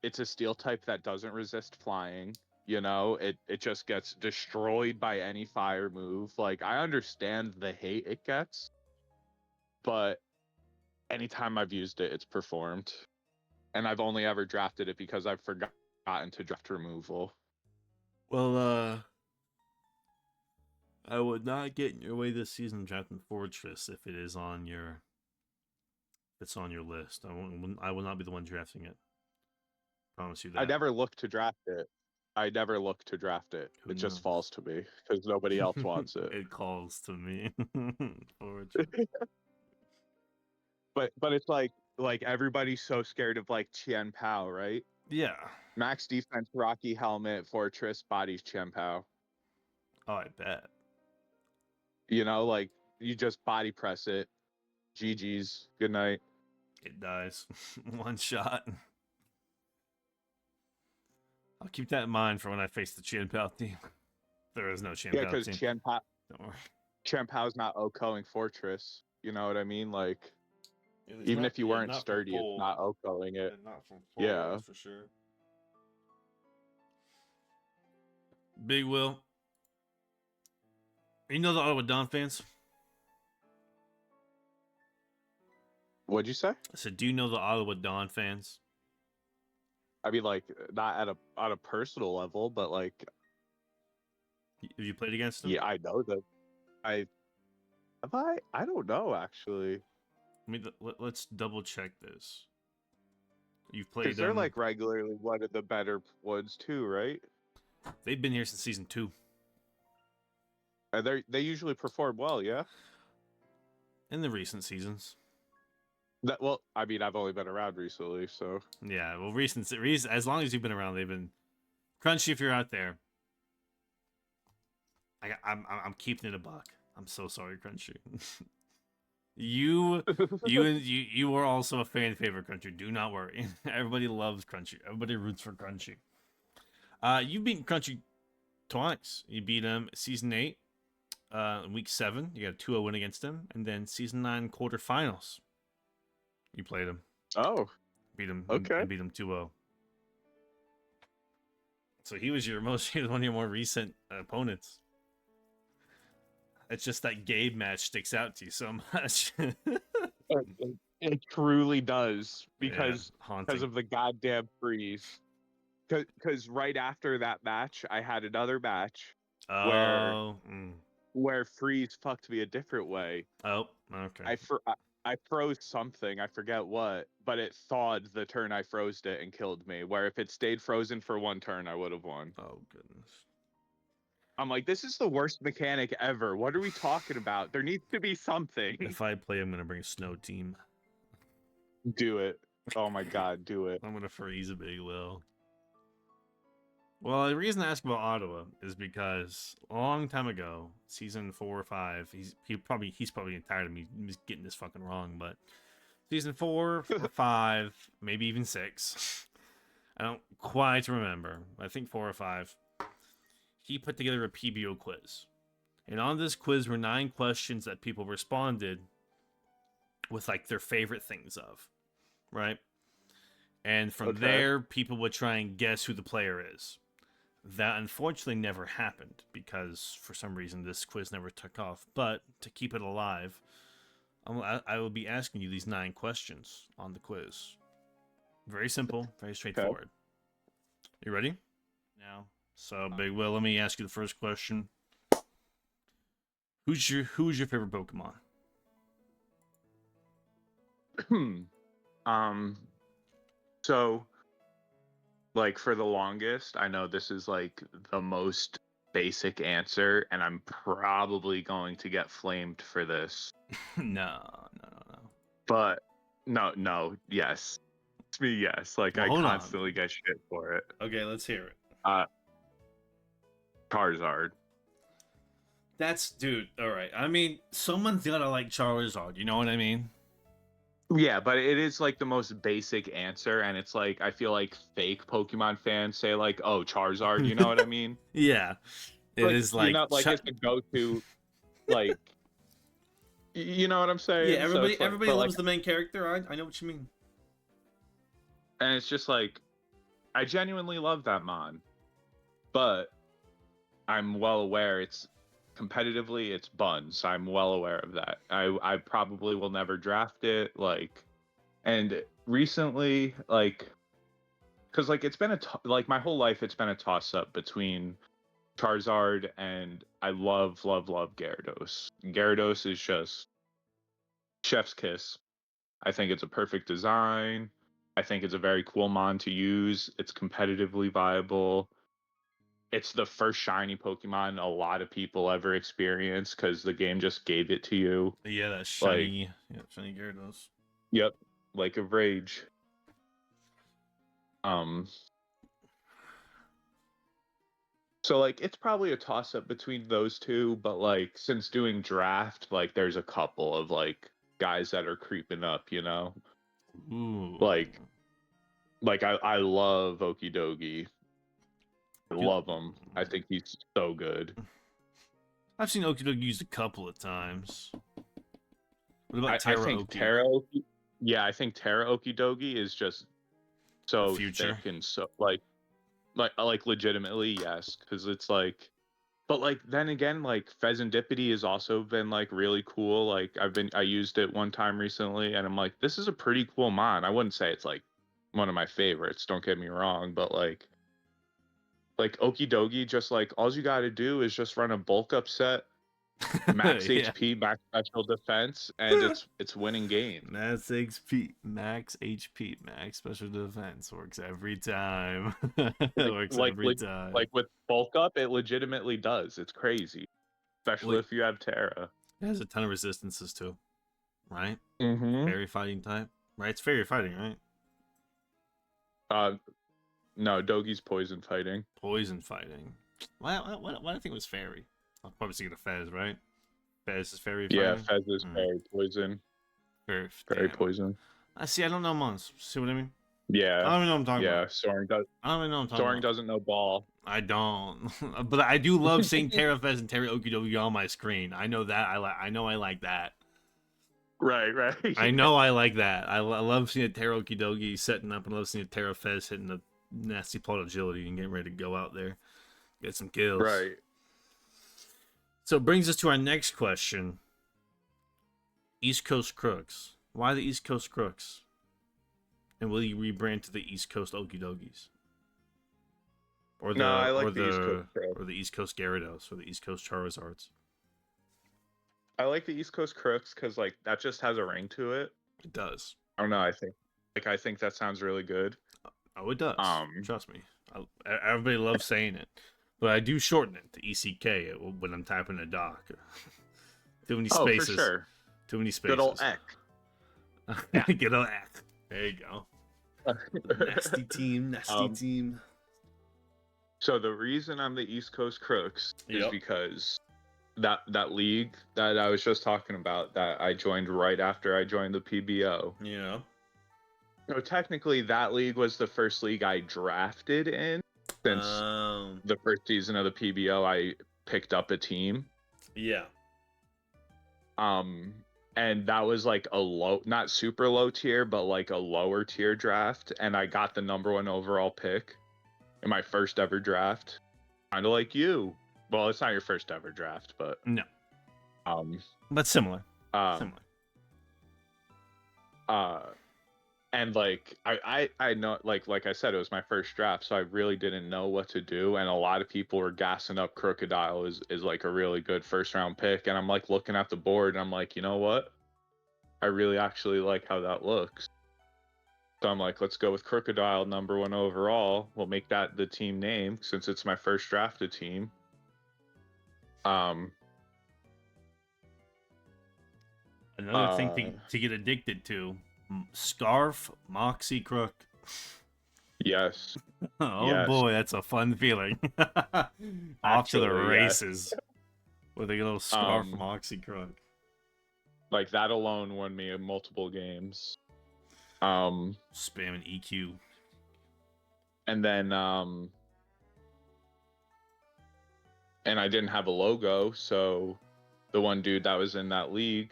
it's a steel type that doesn't resist flying. You know, it just gets destroyed by any fire move. Like, I understand the hate it gets, but anytime I've used it, it's performed. And I've only ever drafted it because I've forgotten to draft removal. Well, I would not get in your way this season drafting Fortress if it is on your list. I will not be the one drafting it. Promise you that. I never look to draft it. It just falls to me because nobody else wants it. It calls to me. but it's like everybody's so scared of like Qian Pao, right? Yeah. Max defense, Rocky helmet, Fortress, bodies Qian Pao. Oh, I bet. You know, like, you just body press it. GG's. Good night. It dies. One shot. I'll keep that in mind for when I face the Qian Pao team. There is no Qian Pao team. Yeah, because Qian Pao's not OKOing Fortress. You know what I mean? Like, even if you weren't sturdy, it's not OKOing it. Not from full, yeah, that's for sure. Big Will. You know the Ottawa Dawn fans? What'd you say? I said, do you know the Ottawa Dawn fans? I mean, like, not at a personal level, but like, have you played against them? Yeah, I know them. I don't know, actually. Let's double check this. You've played because they're like regularly one of the better ones too, right? They've been here since season 2. And they usually perform well, yeah. In the recent seasons. Well, I mean, I've only been around recently, so yeah. Well, recent as long as you've been around, they've been Crunchy. If you're out there, I'm keeping it a buck. I'm so sorry, Crunchy. you are also a fan favorite, Crunchy. Do not worry. Everybody loves Crunchy. Everybody roots for Crunchy. You've beaten Crunchy twice. You beat him season 8, week 7. You got a 2-0 win against him, and then season 9 quarterfinals. You played him. Oh, beat him. Okay, and beat him 2-0. So he was one of your more recent opponents. It's just that Gabe match sticks out to you so much. it truly does, because yeah, of the goddamn freeze. Because right after that match, I had another match where freeze fucked me a different way. Oh, okay. I froze something, I forget what, but it thawed the turn I froze it and killed me. Where if it stayed frozen for one turn, I would have won. Oh goodness. I'm like, this is the worst mechanic ever. What are we talking about? There needs to be something. If I play, I'm gonna bring a snow team. Do it. Oh my god, do it. I'm gonna freeze a Big Will. Well, the reason I ask about Ottawa is because a long time ago, season 4 or 5, he's probably tired of me getting this fucking wrong, but season 4 or 5, maybe even 6, I don't quite remember. I think 4 or 5. He put together a PBO quiz, and on this quiz were 9 questions that people responded with like their favorite things of, right? And from there, people would try and guess who the player is. That unfortunately never happened because for some reason this quiz never took off. But to keep it alive, I will be asking you these 9 questions on the quiz. Very simple, very straightforward. You ready? Now, so Big Will, let me ask you the first question. Who's your favorite Pokemon? So, like, for the longest, I know this is like the most basic answer, and I'm probably going to get flamed for this. No. But yes. It's me, yes. Like, Well, I hold constantly on. get shit for it. Okay, let's hear it. Charizard. That's, dude, alright. I mean, someone's gotta like Charizard, you know what I mean? Yeah, but it is like the most basic answer, and it's like I feel like fake Pokemon fans say like, "Oh, Charizard," you know what I mean? Yeah. It Like, is you like know, like it's a go-to, like, you know what I'm yeah, saying? So everybody it's like, everybody but like, loves the main character. I know what you mean. and it's just like, I genuinely love that mon, but I'm well aware it's competitively it's buns. I'm well aware of that. I probably will never draft it. Like, and recently, like, because like it's been like my whole life it's been a toss up between Charizard and I love Gyarados. Gyarados is just chef's kiss. I think it's a perfect design. I think it's a very cool mon to use. It's competitively viable. It's the first shiny Pokemon a lot of people ever experience because the game just gave it to you. Yeah, that Like, shiny Gyarados. yep, like of Rage. Um, so like it's probably a toss up between those two, but like since doing draft, like there's a couple of like guys that are creeping up, you know? Ooh. Like I love Okidogi. I love him. I think he's so good. I've seen Okidogi used a couple of times. What about I Terra think Oki? Yeah, I think Terra Okidogi is just The so future. thick and so like legitimately yes, because it's like, but like then again, like Fenzandipiti has also been like really cool. Like I used it one time recently, and I'm like, this is a pretty cool mon. I wouldn't say it's like one of my favorites. Don't get me wrong, but like Okidogi, just like all you got to do is just run a bulk up set, max Yeah. HP, max special defense, and it's winning games. Max HP, max HP, max special defense works every time. Like Works like every like time. like with bulk up, it legitimately does. It's crazy, especially Wait, if you have Terra. it has a ton of resistances too, right? Mm-hmm. Fairy fighting type, right? It's fairy fighting, right? Uh, no, Dogi's poison fighting. Poison fighting. What I think it was fairy. I'm probably thinking of Fez, right? Fez is fairy Yeah, fighting. Fez is Mm, fairy poison. Fairy damn. poison. I see. I don't know mons. See what I mean? I Yeah, don't even know what I'm talking yeah. about. Soaring does. I don't even know what I'm talking Soaring about. doesn't know ball. I don't, but I do love seeing Terra Fez and Terra Okidogi on my screen. I know that. I know I like that. Right, right. I know I like that. I love seeing a Terra Okidogi setting up, and love seeing a Terra Fez hitting a nasty plot agility and getting ready to go out there, get some kills. Right. So it brings us to our next question: East Coast Krooks. Why the East Coast Krooks? And will you rebrand to the East Coast Okidogis? Or No, the I or like the East Coast the Crook. or the East Coast Gyarados or the East Coast Charizards? I like the East Coast Crooks because like that just has a ring to it. It does. I don't know. I think that sounds really good. Oh, it does. Um. Trust me. Everybody loves saying it, but I do shorten it to ECK when I'm typing a doc. Too many Oh, for spaces. sure. Too many Good old spaces. Eck. Get on act. There you go. Nasty team. Nasty Um. team. So the reason I'm the East Coast Crooks is Yep. because that league that I was just talking about that I joined right after I joined the PBO. Yeah. So technically, that league was the first league I drafted in. Since the first season of the PBO, I picked up a team. Yeah. And that was like a low, not super low tier, but like a lower tier draft. And I got the #1 overall pick in my first ever draft. Kind of like you. Well, it's not your first ever draft, but No. um, But similar. uh, Similar. uh, and like I know like I said, it was my first draft, so I really didn't know what to do. And a lot of people were gassing up Crocodile is like a really good first round pick. And I'm like looking at the board, and I'm like, you know what? I really actually like how that looks. So I'm like, let's go with Crocodile #1 overall. We'll make that the team name since it's my first drafted team. Um, Another thing to get addicted to: Scarf Moxie Crook. yes, Oh yes, boy, that's a fun feeling. Off to the actually, yes. races with a little Scarf Um, Moxie Crook. like that alone won me multiple games. Spamming EQ. And then and I didn't have a logo, so the one dude that was in that league,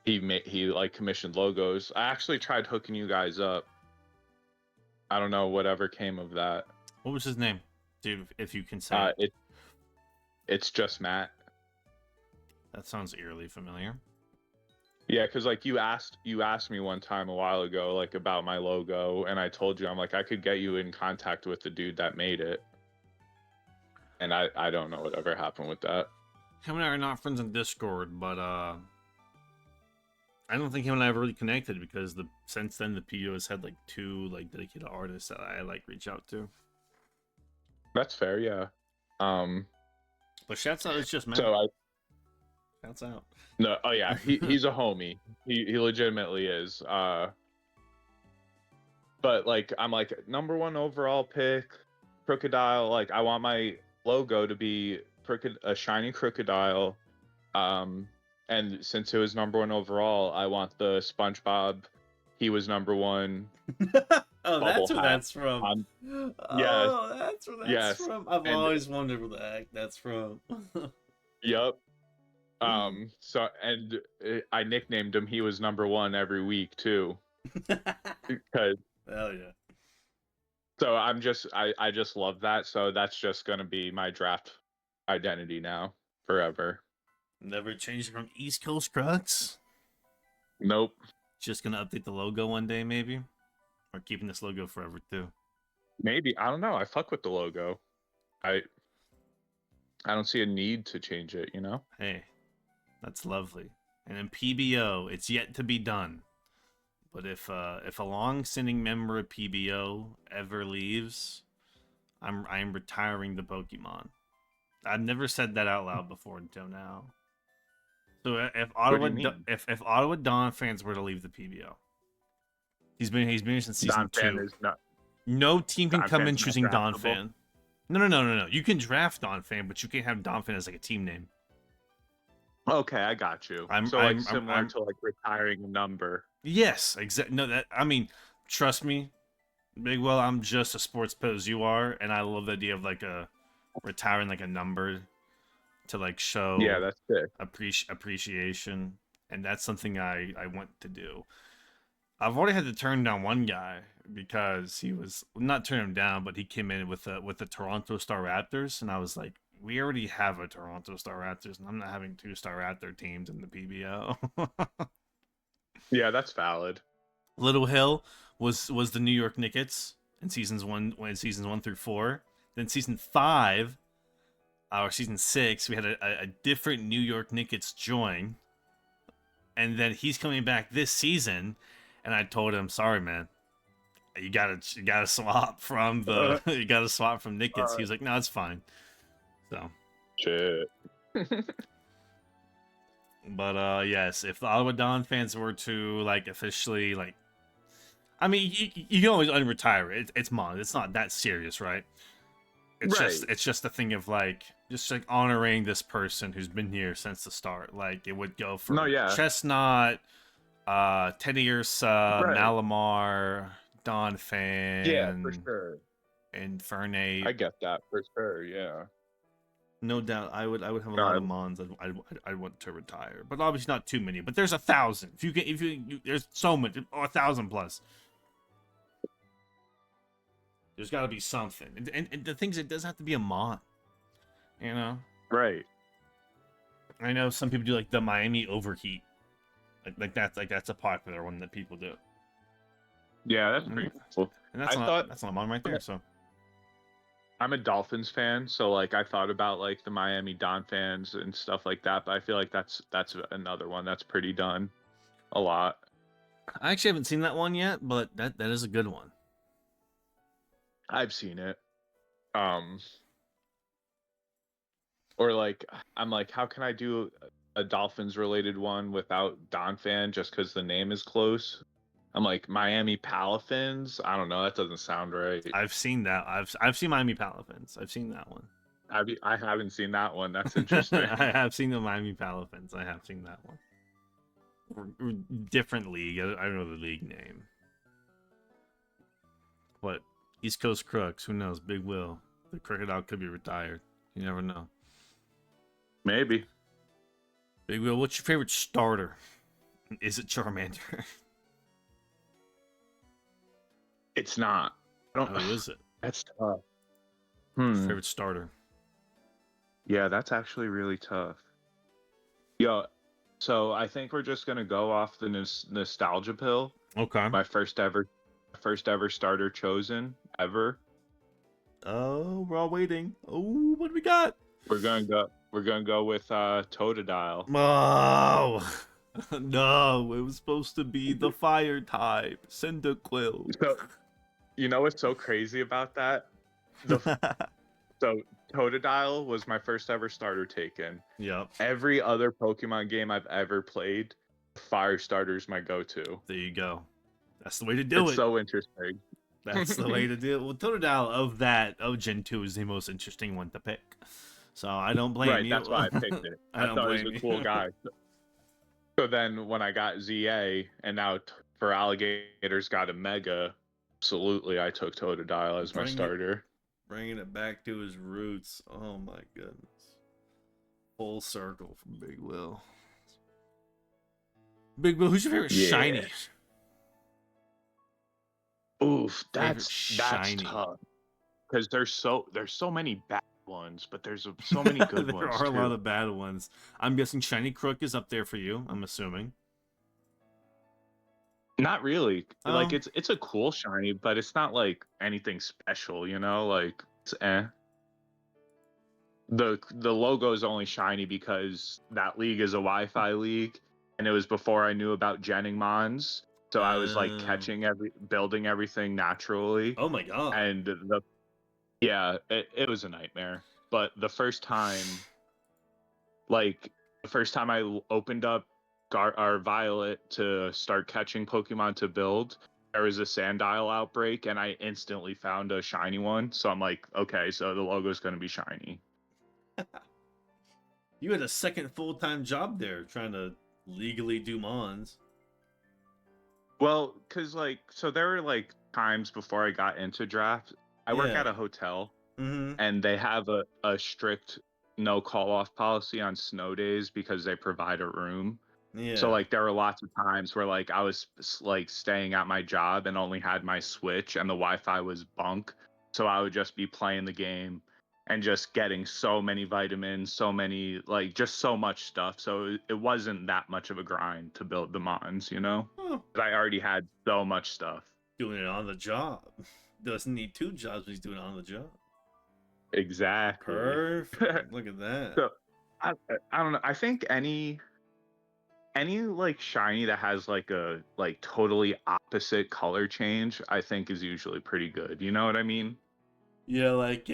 he like commissioned logos. I actually tried hooking you guys up. I don't know whatever came of that. What was his name, dude? If you can say it. It's just Matt. That sounds eerily familiar. Yeah, because like you asked me one time a while ago like about my logo, and I told you I'm like I could get you in contact with the dude that made it. And I don't know whatever happened with that. Him and I are not friends on Discord, but I don't think him and I have really connected because since then the PBO has had like 2 like dedicated artists that I like reach out to. That's fair, yeah. But shouts out, it's just Matt. So Shouts out. no, oh yeah, he's a homie. He legitimately is. But like I'm like #1 overall pick, crocodile. Like I want my logo to be a shiny crocodile. And since it was #1 overall, I want the SpongeBob. He was #1. Oh, that's where that's from. Yes, Oh, that's where that's yes. from. I've always wondered where the heck that's from. Yep. So and I nicknamed him. He was #1 every week too. Because hell yeah. so I just love that. So that's just gonna be my draft identity now forever. Never changed from East Coast Krooks. Nope. Just gonna update the logo one day, maybe, or keeping this logo forever too. Maybe, I don't know. I fuck with the logo. I don't see a need to change it. You know. Hey, that's lovely. And in PBO, it's yet to be done. But if a long-standing member of PBO ever leaves, I'm retiring the Pokemon. I've never said that out loud before until now. So if Ottawa Dawn fans were to leave the PBO, he's been here since season 2. No team can come in choosing Dawn fan. No. You can draft Dawn fan, but you can't have Dawn fan as like a team name. Okay, I got you. Similar to like retiring a number. Yes, exactly. No, that I mean, trust me, Bigwell. I'm just a sports pet as you are, and I love the idea of like retiring like a number to like show that's sick. appreciation, and that's something I want to do. I've already had to turn down one guy because he was not turn him down, but he came in with the Toronto Star Raptors, and I was like, we already have a Toronto Star Raptors, and I'm not having 2 Star Raptor teams in the PBO. Yeah, that's valid. Little Hill was the New York Knicks in seasons 1 through 4. Then season 5 or season 6, we had a different New York Knicks join, and then he's coming back this season, and I told him, sorry man, you gotta swap from the you gotta swap from Knicks. He was like, no, it's fine. So shit. But yes, if the Ottawa Dawn fans were to like officially like, I mean, you can always unretire it. It's Mon. It's not that serious, right? It's just a thing of like just like honoring this person who's been here since the start. Like it would go for Chestnut, Teddy Ursa, Malamar, Dawn fan. Yeah, for sure. And Fernate. I get that for sure. Yeah. No doubt, I would have a lot of Mons I want to retire, but obviously not too many. But there's 1,000. If you there's so much, 1,000 plus. There's got to be something, and the things, it doesn't have to be a Mon, you know. Right. I know some people do like the Miami Overheat, that's a popular one that people do. Yeah, that's pretty cool. And that's not a Mon right there. So. I'm a Dolphins fan, so like I thought about like the Miami Don fans and stuff like that, but I feel like that's another one that's pretty done a lot. I actually haven't seen that one yet, but that is a good one. I've seen it. Or like, I'm like, how can I do a Dolphins related one without Donphan just because the name is close? I'm like, Miami Palafins. I don't know. That doesn't sound right. I've seen that. I've seen Miami Palafins. I've seen that one. I haven't seen that one. That's interesting. I have seen the Miami Palafins. I have seen that one. Different league. I don't know the league name. What? East Coast Krooks. Who knows? Big Will. The crocodile could be retired. You never know. Maybe. Big Will, what's your favorite starter? Is it Charmander? It's not. I don't. Oh, is it? That's tough. What's your favorite starter? Yeah, that's actually really tough. Yo, so I think we're just gonna go off the nostalgia pill. Okay. My first ever starter chosen ever. Oh, we're all waiting. Oh, what do we got? We're gonna go with Totodile. Oh no, it was supposed to be the fire type, Cyndaquil. So you know what's so crazy about that? So Totodile was my first ever starter taken. Yep. Every other Pokemon game I've ever played, fire starter's my go-to. There you go. That's the way to do it. It's so interesting. That's the way to do it. Well, Totodile of Gen 2 is the most interesting one to pick. So I don't blame Right, you. that's why I picked it. I don't thought he blame was a cool you. guy. So then when I got ZA and now for Alligators got a Mega, absolutely I took Totodile as my starter. Bringing it back to his roots. Oh my goodness. Full circle from Big Will. Big Will, who's your favorite shiny? Oof, that's shiny. tough. Because there's so many bad ones, but there's so many good there ones are too. a lot of bad ones. I'm guessing Shiny Crook is up there for you, I'm assuming. Not really. Oh. Like it's a cool shiny, but it's not like anything special, you know? Like it's The logo is only shiny because that league is a Wi-Fi league, and it was before I knew about genning mons. So I was like building everything naturally. Oh my god. And it was a nightmare. But the first time I opened up our Violet to start catching Pokemon to build, there was a Sandile outbreak, and I instantly found a shiny one. So I'm like, okay, so the logo's going to be shiny. You had a second full-time job there trying to legally do Mons. Well, because so there were like times before I got into draft. I work at a hotel, and they have a strict no call-off policy on snow days because they provide a room. Yeah. So like there were lots of times where like I was like staying at my job and only had my Switch and the Wi-Fi was bunk. So I would just be playing the game and just getting so many vitamins, so many like just so much stuff. So it wasn't that much of a grind to build the mons, you know? But I already had so much stuff. Doing it on the job. Doesn't need two jobs, but he's doing it on the job. Exactly. Perfect. Look at that. So I don't know. I think any like shiny that has like a like totally opposite color change, I think is usually pretty good. You know what I mean? Yeah, like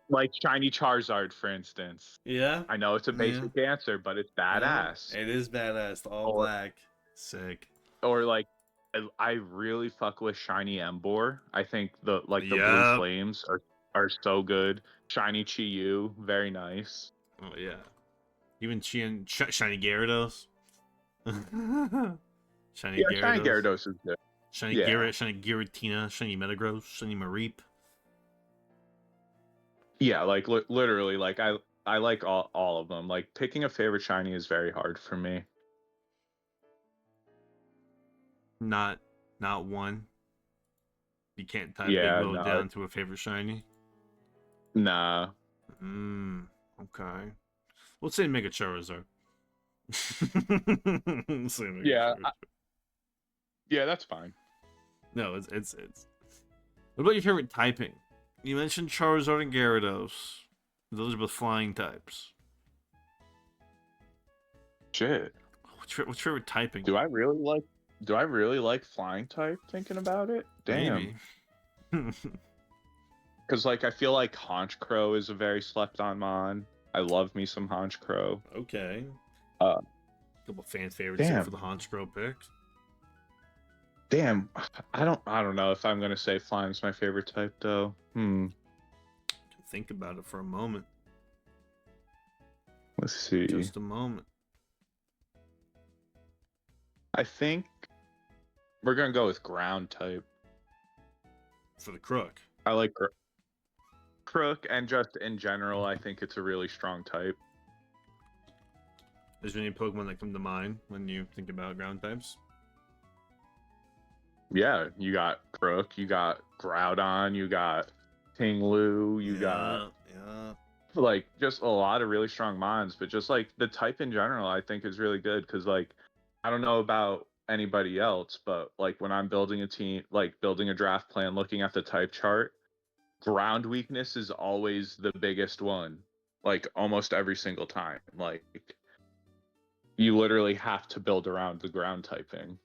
like shiny Charizard, for instance. Yeah. I know it's a basic answer, but it's badass. It is badass. All black. Sick. Or like I really fuck with shiny Emboar. I think the blue flames are so good. Shiny Chi-Yu, very nice. Oh yeah. Even shiny Gyarados. Shiny Gyarados is good. Shiny Garrett, shiny Giratina, shiny Metagross, shiny Mareep. Yeah, like literally, like I like all of them. Like picking a favorite shiny is very hard for me. Not one. You can't tie Big Will down to a favorite shiny. Nah. Okay. Let's say Mega Charizard. Yeah, that's fine. No, it's. What about your favorite typing? You mentioned Charizard and Gyarados. Those are both flying types. Shit. What's your favorite typing? Do I really like flying type? Thinking about it, damn. Maybe. Because like I feel like Honchkrow is a very slept on mon. I love me some Honchkrow. Okay. Uh, Couple fan favorites there damn, for the Honchkrow pick. damn. I don't know if I'm gonna say Flying's my favorite type though. Think about it for a moment. Let's see. Just a moment. I think we're gonna go with ground type. For the Crook. I like Crook, and just in general, I think it's a really strong type. Is there any Pokemon that come to mind when you think about ground types? Yeah, you got Crook, you got Groudon, you got Tinglu, you got like just a lot of really strong mons, but just like the type in general, I think is really good because like I don't know about anybody else, but like when I'm building a team, like building a draft plan, looking at the type chart, ground weakness is always the biggest one, like almost every single time. Like you literally have to build around the ground typing.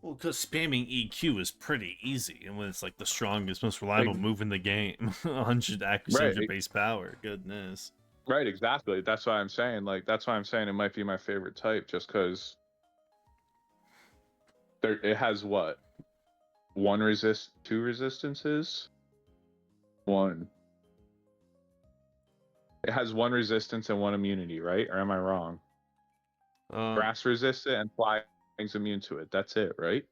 Well, because spamming EQ is pretty easy, and when it's like the strongest, most reliable move in the game, 100 accuracy, 100 base power. Goodness. Right, exactly. That's why I'm saying. Like that's why I'm saying it might be my favorite type, just because it has what, two resistances. One. It has one resistance and one immunity, right? Or am I wrong? Grass resistant and flying's immune to it. That's it, right?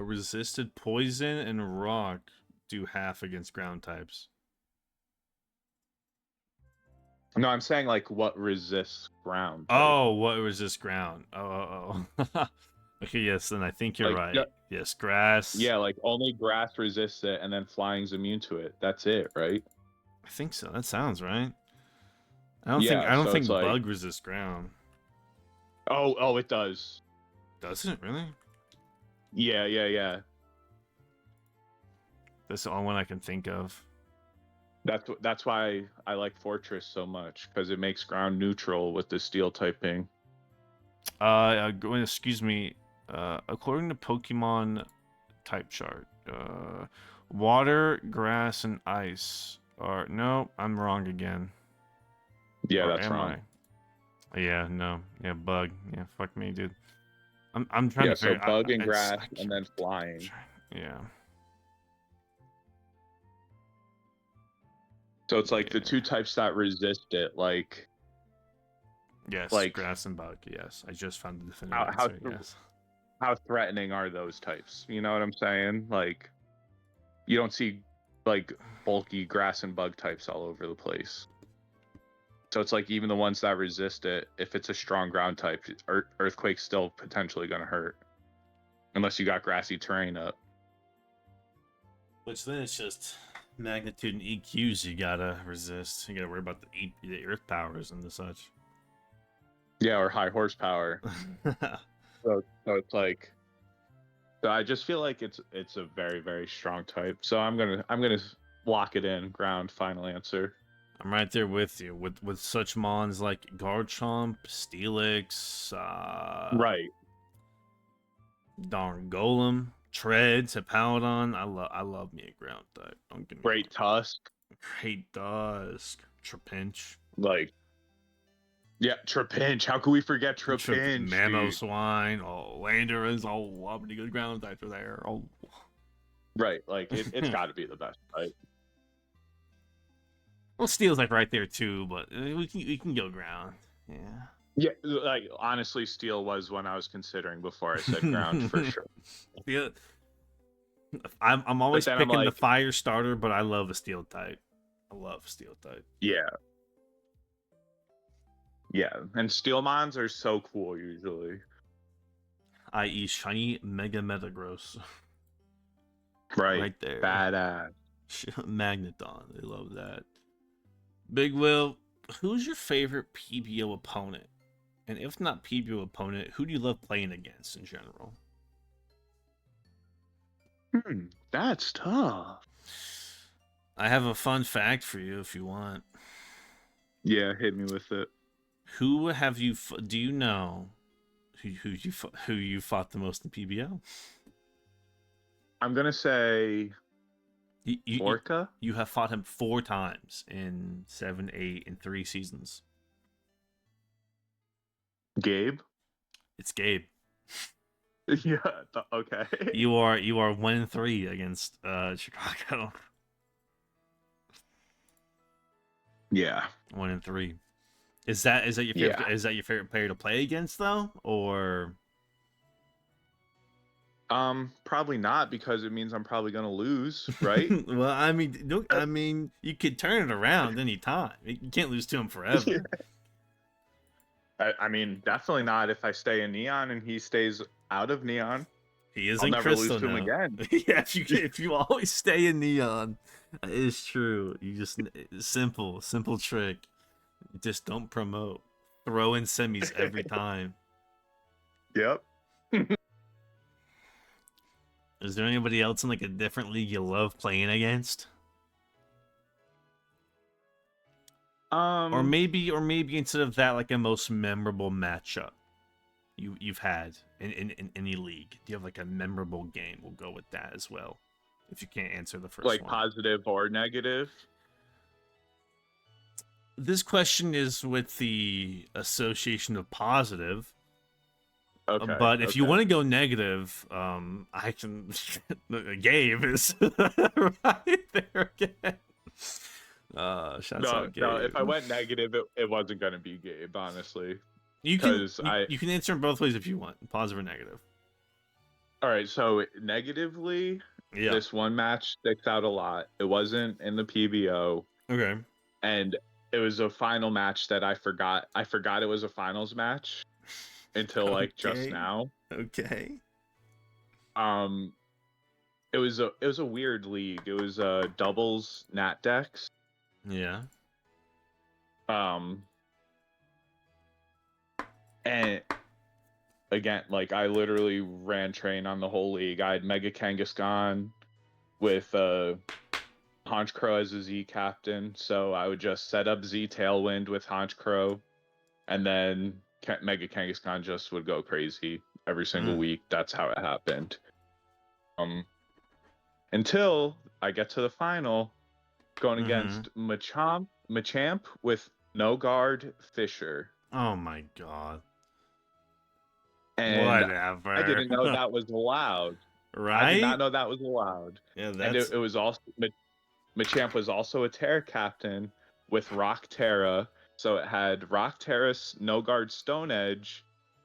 Resisted poison and rock do half against ground types. No, I'm saying like what resists ground. Oh, what resists ground? Oh. Okay, yes, then I think you're right. Yeah, yes, grass. Yeah, like only grass resists it, and then flying's immune to it. That's it, right? I think so. That sounds right. I don't think bug resists ground. Oh, it does. Does it really? Yeah. That's the only one I can think of. That's why I like Fortress so much, because it makes ground neutral with the steel typing. Excuse me. According to Pokemon type chart, water, grass, and ice are no. I'm wrong again. Yeah, that's wrong. Yeah, no. Yeah, bug. Yeah, fuck me, dude. I'm trying to figure. Yeah, so bug and grass, and then flying. Yeah. So it's like the two types that resist it, like. Yes, like grass and bug. Yes, I just found the definitive answer. Yes. How threatening are those types? You know what I'm saying? Like, you don't see like bulky grass and bug types all over the place. So it's like even the ones that resist it, if it's a strong ground type, Earthquake's still potentially going to hurt. Unless you got grassy terrain up. Which then it's just magnitude and EQs you gotta resist. You gotta worry about the earth powers and the such. Yeah, or high horsepower. so it's like, so I just feel like it's a very, very strong type. So I'm gonna lock it in. Ground, final answer. I'm right there with you. With such mons like Garchomp, Steelix, right, darn Golem, Treads, Hippowdon. I love me a ground type. Don't get me Great Tusk. Great Tusk. Trapinch. Like, yeah, Trapinch. How could we forget Trapinch? Mamoswine. Oh, Landorus. Oh, how many good ground types are there? Oh, right. Like it's got to be the best, right? Well, Steel's like right there too, but we can go ground. Yeah. Yeah, like honestly, Steel was one I was considering before I said ground for sure. Yeah. I'm always picking like, the fire starter, but I love a Steel type. I love Steel type. Yeah. Yeah, and Steel mons are so cool usually. I.e. shiny Mega Metagross. Right there. Badass. Magneton. They love that. Big Will, who's your favorite PBO opponent? And if not PBO opponent, who do you love playing against in general? That's tough. I have a fun fact for you if you want. Yeah, hit me with it. Who have you? Do you know who you fought the most in PBO? I'm gonna say Orca? You have fought him 4 times in 7, 8, and 3 seasons. Gabe? It's Gabe. Yeah. Okay. You are 1-3 against Chicago. Yeah. 1-3. Is that your favorite? Yeah. Is that your favorite player to play against though, or? Probably not, because it means I'm probably gonna lose, right? Well, I mean, you could turn it around any time. You can't lose to him forever. I mean, definitely not if I stay in Neon and he stays out of Neon. He is I'll in never lose Crystal to him now. again. Yeah, if you always stay in Neon, it's true. You just simple trick. Just don't promote. Throw in semis every time. Yep. Is there anybody else in like a different league you love playing against? Or maybe instead of that, like a most memorable matchup you've had in any league. Do you have like a memorable game? We'll go with that as well. If you can't answer the first like one. positive or negative. This question is with the association of positive. Okay. But if you want to go negative, I can. Gabe is right there again. Shouts out Gabe. No, if I went negative, it wasn't gonna be Gabe, honestly. You can answer them both ways if you want, positive or negative. All right, so negatively, this one match sticks out a lot. It wasn't in the PBO. Okay. And it was a final match that I forgot. I forgot it was a finals match until like just now. Okay. It was a weird league. It was doubles Nat decks. Yeah. And again, like I literally ran train on the whole league. I had Mega Kangaskhan with Honchkrow as a Z captain, so I would just set up Z Tailwind with Honchkrow, and then Mega Kangaskhan just would go crazy every single week. That's how it happened. Until I get to the final, going against Machamp with no guard Fisher. Oh my god. And whatever. I didn't know that was allowed. Right? I did not know that was allowed. Yeah, and it was also Machamp was also a Terra captain with Rock Terra, so it had Rock Terra, no guard Stone Edge,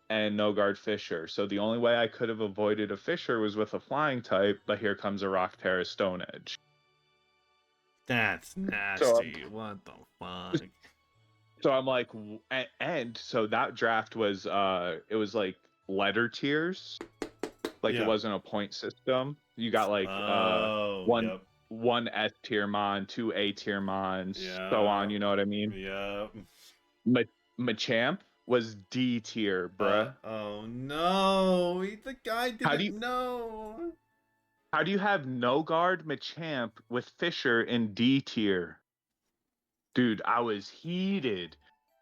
and no guard Fisher. So the only way I could have avoided a Fisher was with a flying type, but here comes a Rock Terra Stone Edge. That's nasty. What the fuck? So I'm like, and so that draft was it was like letter tiers, like it wasn't a point system. You got like one S tier mon, 2 A tier mons, so on. You know what I mean? Yeah. Machamp was D tier, bruh. Oh no, the guy didn't know. How do you have no guard Machamp with Fisher in D tier? Dude, I was heated.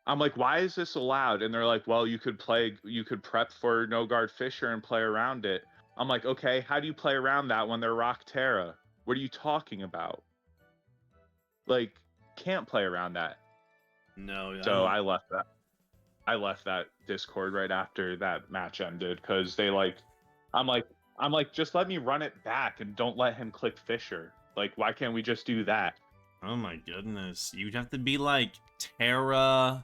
I'm like, why is this allowed? And they're like, well, you could prep for no guard Fisher and play around it. I'm like, okay, how do you play around that when they're Rock Terra? What are you talking about? Like, can't play around that. No. So I left that. I left that Discord right after that match ended because they like, I'm like, just let me run it back and don't let him click Fisher. Like, why can't we just do that? Oh my goodness. You'd have to be like Terra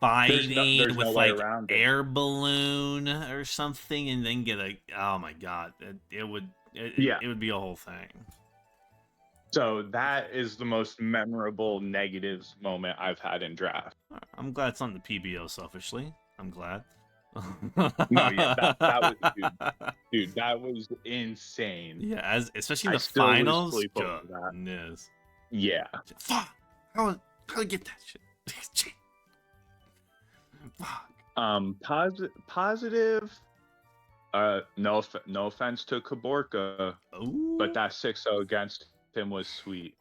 fighting with like air balloon or something and then get a, oh my god. It would be a whole thing. So that is the most memorable negatives moment I've had in draft. I'm glad it's not the PBO, selfishly. I'm glad. No, yeah, that was dude, that was insane. Yeah, especially the finals. Goodness. Yeah. Fuck. How do I get that shit? Fuck. Positive. No offense to Kaborka, but that 6-0 against him was sweet.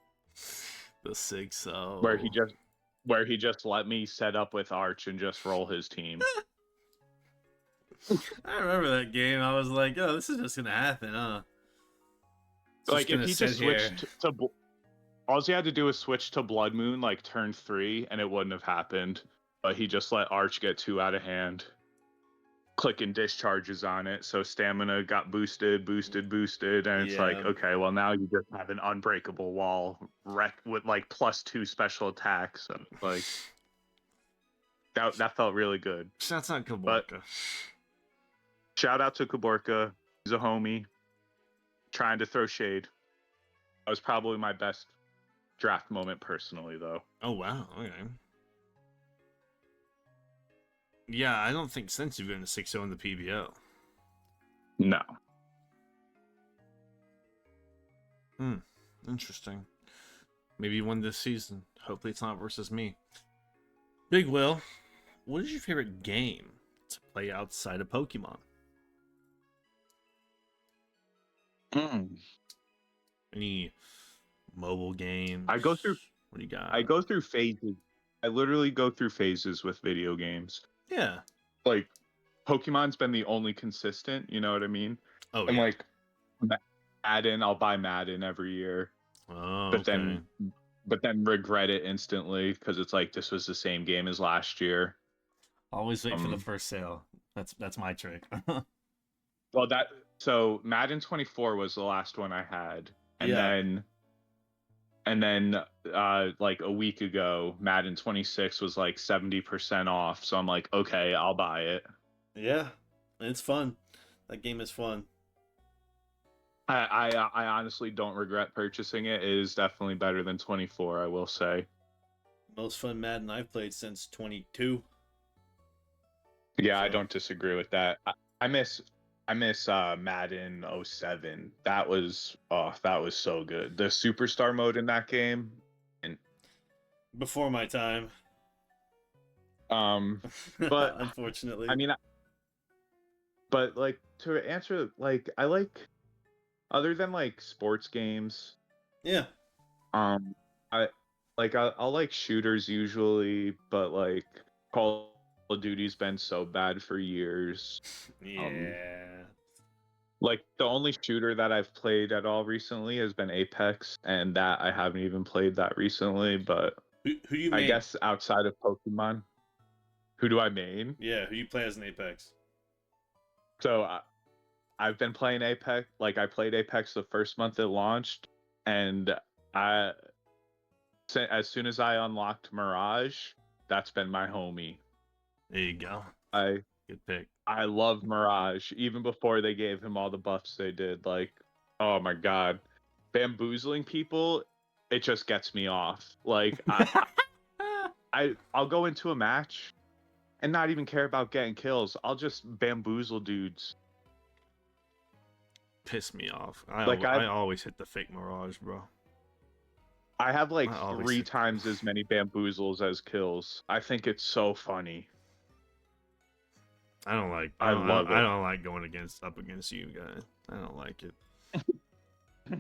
The 6-0. Where he just let me set up with Arch and just roll his team. I remember that game. I was like, oh, this is just gonna happen, huh? Like if he just switched all he had to do was switch to Bloodmoon like turn 3, and it wouldn't have happened. But he just let Arch get 2 out of hand, clicking discharges on it, so stamina got boosted, and it's like, okay, well now you just have an unbreakable wall with like +2 special attacks. So like that felt really good. Shouts out Kaborka. But shout out to Kaborka. He's a homie. Trying to throw shade. That was probably my best draft moment personally, though. Oh wow, okay. Yeah, I don't think since you've gotten to 6-0 in the PBO. No. Interesting. Maybe you won this season. Hopefully it's not versus me. Big Will, what is your favorite game to play outside of Pokemon? Any mobile games? I go through. What do you got? I go through phases. I literally go through phases with video games. Yeah. Like, Pokemon's been the only consistent. You know what I mean? Oh, and yeah. like, Madden, I'll buy Madden every year. Oh, but then regret it instantly because it's like this was the same game as last year. Always wait for the first sale. That's my trick. Well, so Madden 24 was the last one I had, and then like a week ago, Madden 26 was like 70% off. So I'm like, okay, I'll buy it. Yeah, it's fun. That game is fun. I honestly don't regret purchasing it. It is definitely better than 24, I will say. Most fun Madden I've played since 22. Yeah, so. I don't disagree with that. I miss Madden 07. That was so good. The superstar mode in that game, and before my time. But unfortunately, I mean, but like to answer, like I like other than like sports games. Yeah. I'll like shooters usually, but like Call of Duty's been so bad for years. Yeah. Like the only shooter that I've played at all recently has been Apex, and that I haven't even played that recently. But who do you main? I guess outside of Pokemon, who do I main? Yeah, who do you play as an Apex? So I've been playing Apex. Like I played Apex the first month it launched, and as soon as I unlocked Mirage, that's been my homie. There you go. Good pick. I love Mirage even before they gave him all the buffs they did. Like, oh my god, bamboozling people, it just gets me off. Like, I'll go into a match and not even care about getting kills. I'll just bamboozle dudes. Piss me off. I always hit the fake Mirage, bro. I have like 3 times as many bamboozles as kills. I think it's so funny. I don't like going up against you guys. I don't like it.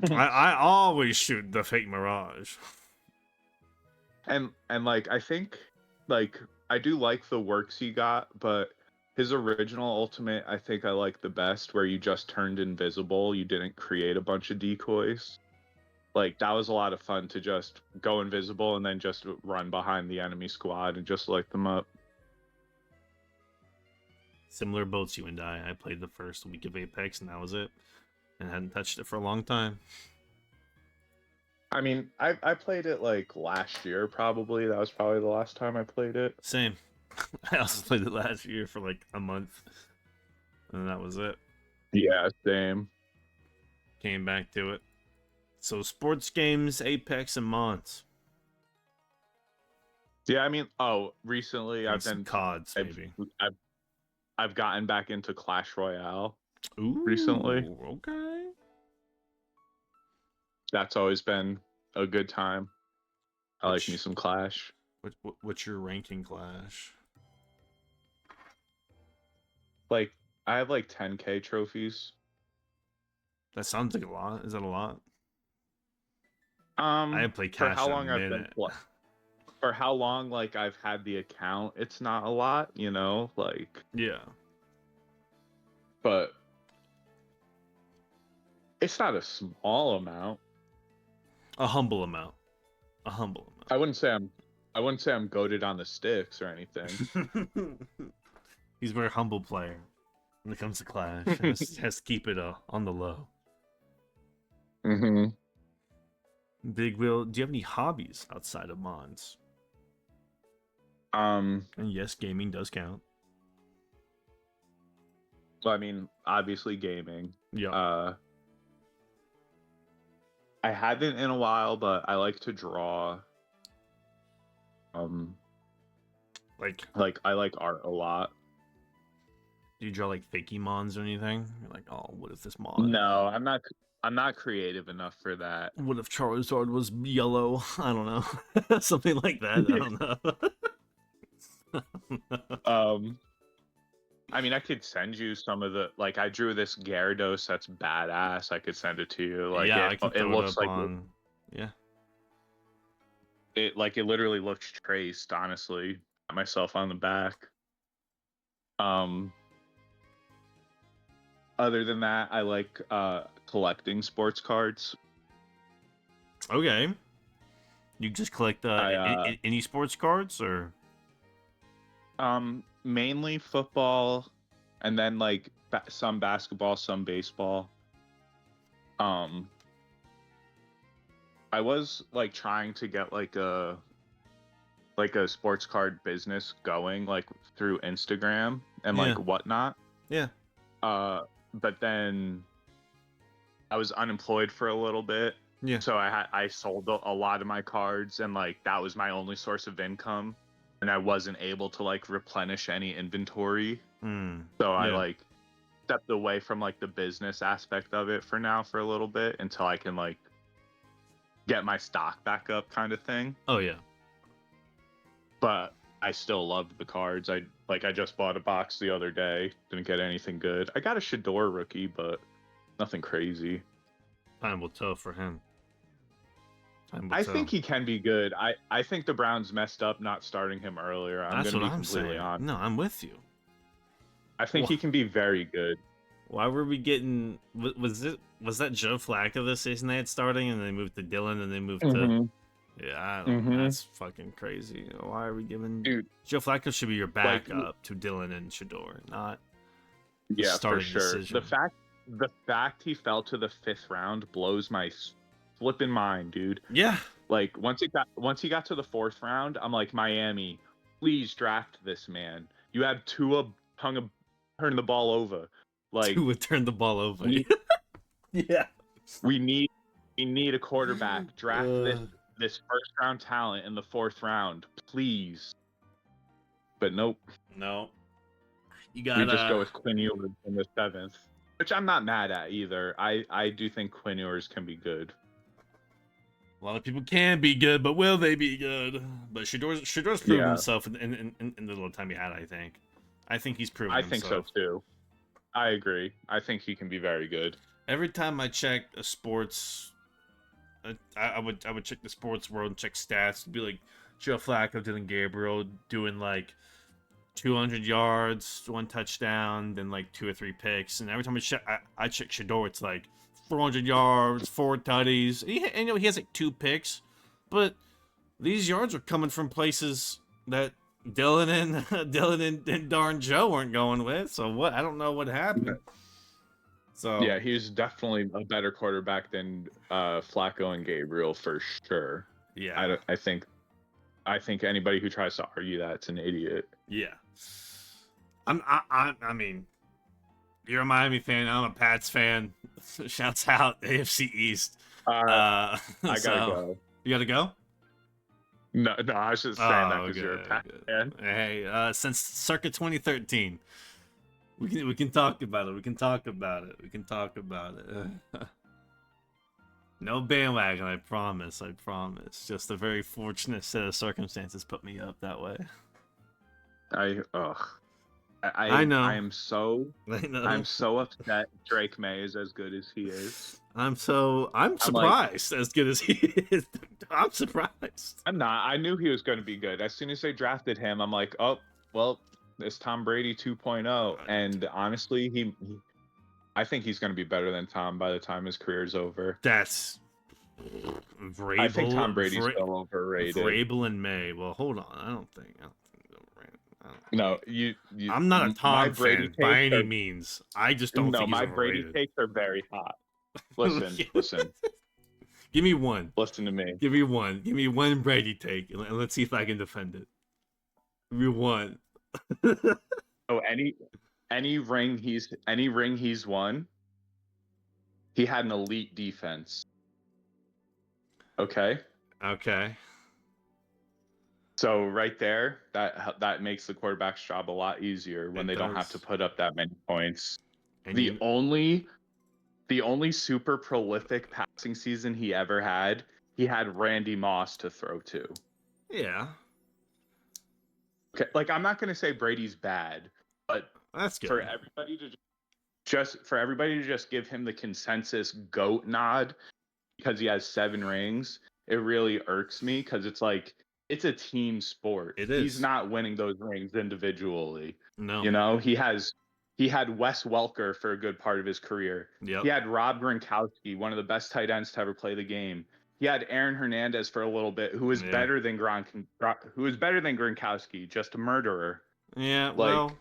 I always shoot the fake Mirage. And like I think like I do like the works he got, but his original ultimate I think I like the best, where you just turned invisible, you didn't create a bunch of decoys. Like that was a lot of fun to just go invisible and then just run behind the enemy squad and just light them up. Similar boats, you and I played the first week of Apex and that was it. And hadn't touched it for a long time. I mean, I played it like last year probably. That was probably the last time I played it. Same. I also played it last year for like a month. And that was it. Yeah, same. Came back to it. So sports games, Apex, and Mons. Yeah, I mean, recently I've been CODs, maybe. I've gotten back into Clash Royale. Ooh, recently. Okay. That's always been a good time. I like me some Clash. What's your ranking Clash? Like, I have like 10k trophies. That sounds like a lot. Is that a lot? I haven't played Clash for how long in a minute. For how long like I've had the account, it's not a lot, you know, like yeah. But It's not a small amount. A humble amount. A humble I wouldn't say I'm goated on the sticks or anything. amount. He's a very humble player when it comes to Clash. Has to keep it on the low. Mm-hmm. Big Will, do you have any hobbies outside of Mons? Um, And yes, gaming does count. so I mean, obviously gaming. Yeah. I haven't in a while, but I like to draw. Like, I like art a lot. do you draw like fakey Mons or anything? You're like, oh, what if this Mon? No, I'm not creative enough for that. What if Charizard was yellow? I don't know. Something like that. I don't know. I mean, I could send you some of the like I drew this Gyarados that's badass. I could send it to you. Like yeah, I can it throw looks up like on. Yeah. it literally looks traced. Honestly, got myself on the back. Other than that, I like collecting sports cards. Okay. You just collect any sports cards or? Mainly football, and then like some basketball, some baseball. I was like trying to get like a sports card business going like through Instagram and Yeah. like whatnot. Yeah. But then I was unemployed for a little bit. Yeah. So I sold a lot of my cards, and like that was my only source of income, and I wasn't able to like replenish any inventory. So I Yeah. like stepped away from like the business aspect of it for now for a little bit until I can like get my stock back up kind of thing. Oh yeah. But I still loved the cards. I just bought a box the other day. Didn't get anything good. I got a Shador rookie, but nothing crazy. Time will tell for him. I think he can be good. I think the Browns messed up not starting him earlier. That's what be I'm completely saying. honest. No, I'm with you. I think he can be very good. Why were we getting? Was that Joe Flacco this season they had starting, and they moved to Dylan, and they moved to? Yeah, I don't. That's fucking crazy. Why are we giving? Dude, Joe Flacco should be your backup to Dylan and Shador, not. Yeah, for sure. Decision. The fact he fell to the 5th round blows my flipping mind, dude. Yeah. Like once he got to the 4th round, I'm like, Miami, please draft this man. You have Tua turn the ball over. Like Tua turn the ball over. Yeah. We need a quarterback. Draft this 1st round talent in the 4th round, please. But nope. No. We just go with Quinn Ewers in the 7th, which I'm not mad at either. I do think Quinn Ewers can be good. A lot of people can be good, but will they be good? But Shador's proven himself in the little time he had. I think he's proven. I think so too. I agree. I think he can be very good. Every time I check a sports, I would check the sports world and check stats. It'd be like Joe Flacco, Dylan Gabriel doing like 200 yards, 1 touchdown, then like 2 or 3 picks. And every time I check Shador, it's like 400 yards, 4 tutties. He has like 2 picks, but these yards are coming from places that Dylan and darn Joe weren't going with. So what? I don't know what happened. So yeah, he's definitely a better quarterback than Flacco and Gabriel for sure. Yeah, I think anybody who tries to argue that's an idiot. Yeah, I mean, you're a Miami fan. I'm a Pats fan. Shouts out AFC East. I gotta go. You gotta go. No, I was just saying that because you're a Pats fan. Hey, since circa 2013, we can talk about it. We can talk about it. No bandwagon, I promise. Just a very fortunate set of circumstances put me up that way. I know. I'm so upset Drake May is as good as he is. I'm surprised as good as he is. I'm surprised. I'm not. I knew he was going to be good. As soon as they drafted him, I'm like, oh, well, it's Tom Brady 2.0. And honestly, I think he's going to be better than Tom by the time his career's over. That's I think Tom Vrabel, Brady's still overrated. Vrabel and May. Well, hold on. I don't think No, I'm not a Tom fan by any are, means. I just don't no, think he's my Brady overrated. takes are very hot. Listen, listen. Give me one. Listen to me. Give me one. Give me one Brady take, and let's see if I can defend it. Give me one. Oh, any ring he's won, he had an elite defense. Okay. Okay. So right there, that makes the quarterback's job a lot easier when they don't have to put up that many points. And The only super prolific passing season he ever had, he had Randy Moss to throw to. Yeah. Okay, like I'm not going to say Brady's bad, but that's good. For everybody to just give him the consensus GOAT nod because he has 7 rings, it really irks me because it's like it's a team sport. It is. He's not winning those rings individually. No. You know, he had Wes Welker for a good part of his career. Yep. He had Rob Gronkowski, one of the best tight ends to ever play the game. He had Aaron Hernandez for a little bit, who was better than Gronkowski, just a murderer. Yeah, well,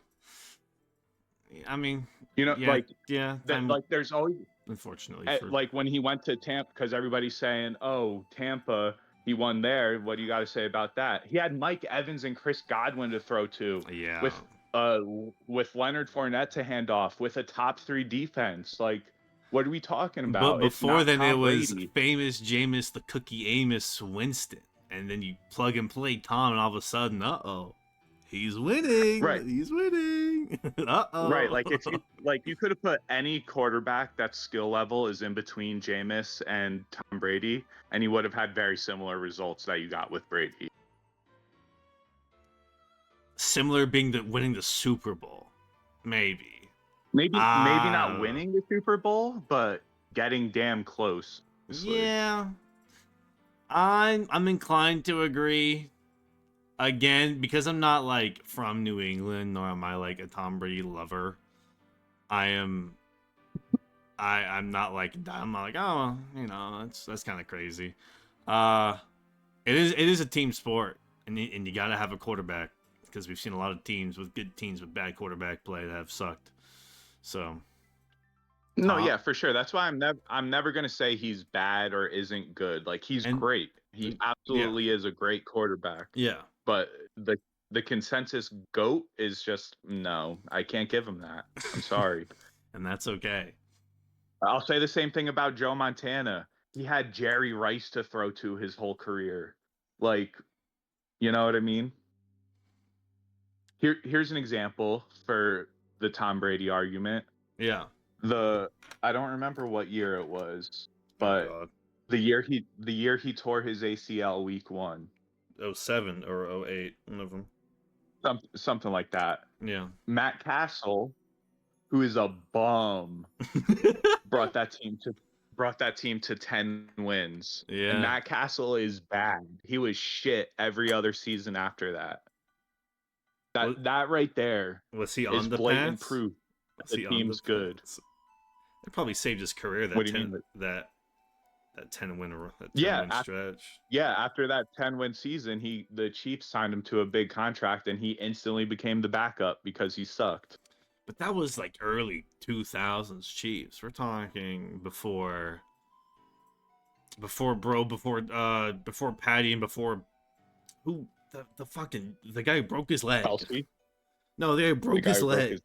I mean, there's always, unfortunately, like when he went to Tampa, because everybody's saying, "Oh, Tampa, he won there." What do you got to say about that? He had Mike Evans and Chris Godwin to throw to. Yeah. With Leonard Fournette to hand off, with a top 3 defense. Like, what are we talking about? But before then, it was Brady. famous Jameis the Cookie Amos Winston, and then you plug and play Tom, and all of a sudden, he's winning. Right. He's winning. Right. Like if you could have put any quarterback that skill level is in between Jameis and Tom Brady, and you would have had very similar results that you got with Brady. Similar being winning the Super Bowl, maybe not winning the Super Bowl, but getting damn close. Yeah, I'm inclined to agree. Again, because I'm not like from New England, nor am I like a Tom Brady lover. I'm not like oh, that's kind of crazy. It is a team sport, and you gotta have a quarterback, because we've seen a lot of teams with good teams with bad quarterback play that have sucked. So no, yeah, for sure. That's why I'm never gonna say he's bad or isn't good. Like, he's great. He absolutely is a great quarterback. Yeah. But the consensus GOAT is just no. I can't give him that. I'm sorry. And that's okay. I'll say the same thing about Joe Montana. He had Jerry Rice to throw to his whole career. Like, you know what I mean? Here's an example for the Tom Brady argument. Yeah. I don't remember what year it was, but the year he tore his ACL week 1. 07 or 08, one of them. Something like that. Yeah. Matt Castle, who is a bum, brought that team to 10 wins. Yeah. And Matt Castle is bad. He was shit every other season after that. That right there was he on is the blatant Pats? proof the team's good. It probably saved his career. That 10 win stretch. Yeah, after that 10-win season, the Chiefs signed him to a big contract, and he instantly became the backup because he sucked. But that was like early 2000s Chiefs. We're talking before Patty, and before who the guy who broke his leg. Kelsey? No, the guy who broke his leg.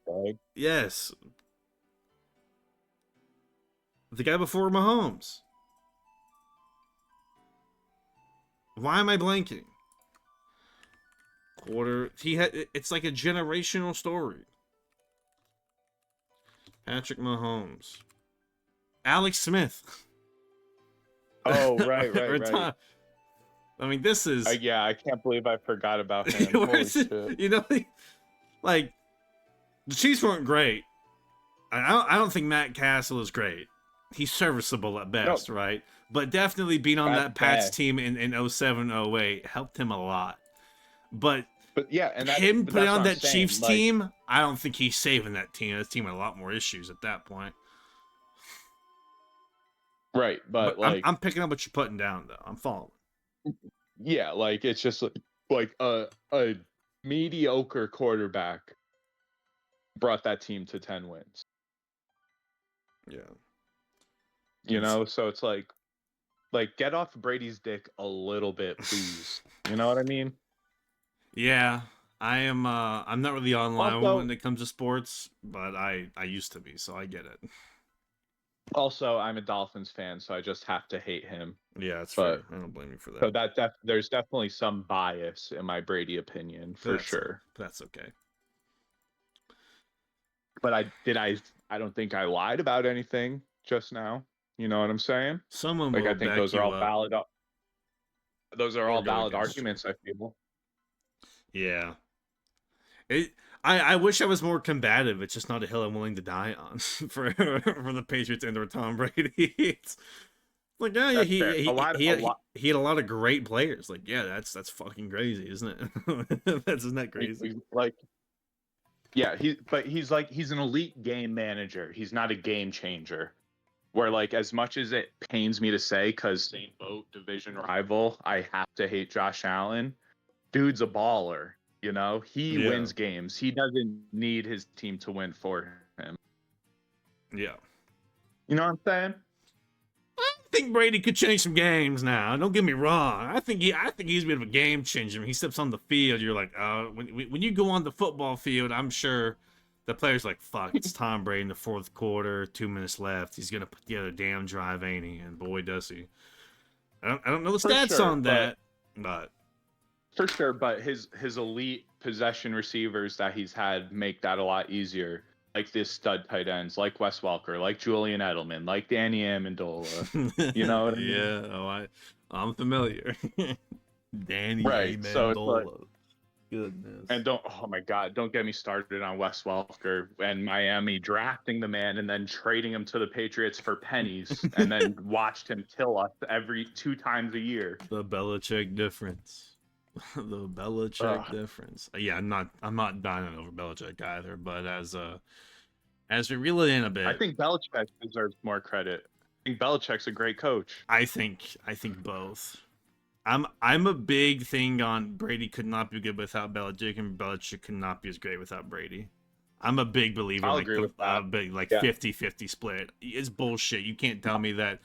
Yes. The guy before Mahomes. Why am I blanking? It's like a generational story. Patrick Mahomes. Alex Smith. Oh, right. I mean, this is... I can't believe I forgot about him. Holy shit. You know, like, the Chiefs weren't great. I don't think Matt Castle is great. He's serviceable at best, right? But definitely being on that Pats team in 07, 08 helped him a lot. But yeah, and him putting on that Chiefs team, I don't think he's saving that team. That team had a lot more issues at that point. Right, But but like, I'm picking up what you're putting down though. I'm following. yeah, like it's just like a mediocre quarterback brought that team to 10 wins. Yeah. You know, so it's like get off Brady's dick a little bit, please. You know what I mean? Yeah. I am I'm not really online Also, when it comes to sports, but I used to be, so I get it. I'm a Dolphins fan, so I just have to hate him. Yeah, that's But fair. I don't blame you for so that. there's definitely some bias in my Brady opinion But for sure. that's okay. But I don't think I lied about anything just now. You know what I'm saying? Someone Like I will think back those are you all up valid. Those are or all go valid against you. arguments. I feel. Yeah. It I wish I was more combative. It's just not a hill I'm willing to die on for the Patriots and or Tom Brady. It's like, yeah, That's fair. A lot. he had a lot of great players. Like, yeah, that's fucking crazy, isn't it? That's isn't that crazy? Like, yeah, he's an elite game manager. He's not a game changer. Where like as much as it pains me to say, because same boat, division rival, I have to hate Josh Allen. Dude's a baller. You know, he Yeah, wins games. He doesn't need his team to win for him. yeah. You know what I'm saying? I think Brady could change some games now. Don't get me wrong. I think he's a bit of a game changer. When he steps on the field, you're like, when you go on the football field, I'm sure the player's like, fuck, it's Tom Brady in the fourth quarter, 2 minutes left. He's gonna put together a damn drive, ain't he? And boy, does he. I don't know the For stats sure, on that, but for sure. But his elite possession receivers that he's had make that a lot easier. Like this stud tight ends, like Wes Welker, like Julian Edelman, like Danny Amendola. You know what I mean? yeah, I'm familiar. Danny Right. So it's like, Amendola. Goodness. and oh my God, don't get me started on Wes Welker and Miami drafting the man and then trading him to the Patriots for pennies and then watched him kill us every 2 times a year. The Belichick difference. The Belichick Ugh. difference. Yeah, I'm not dying over Belichick either, but as we reel it in a I bit, think Belichick deserves more credit. I think Belichick's a great coach. I think both. I'm a big thing on Brady could not be good without Belichick, and Belichick could not be as great without Brady. I'm a big believer in I'll like agree the with that. big like Yeah. 50-50 split. It's bullshit. You can't tell me that.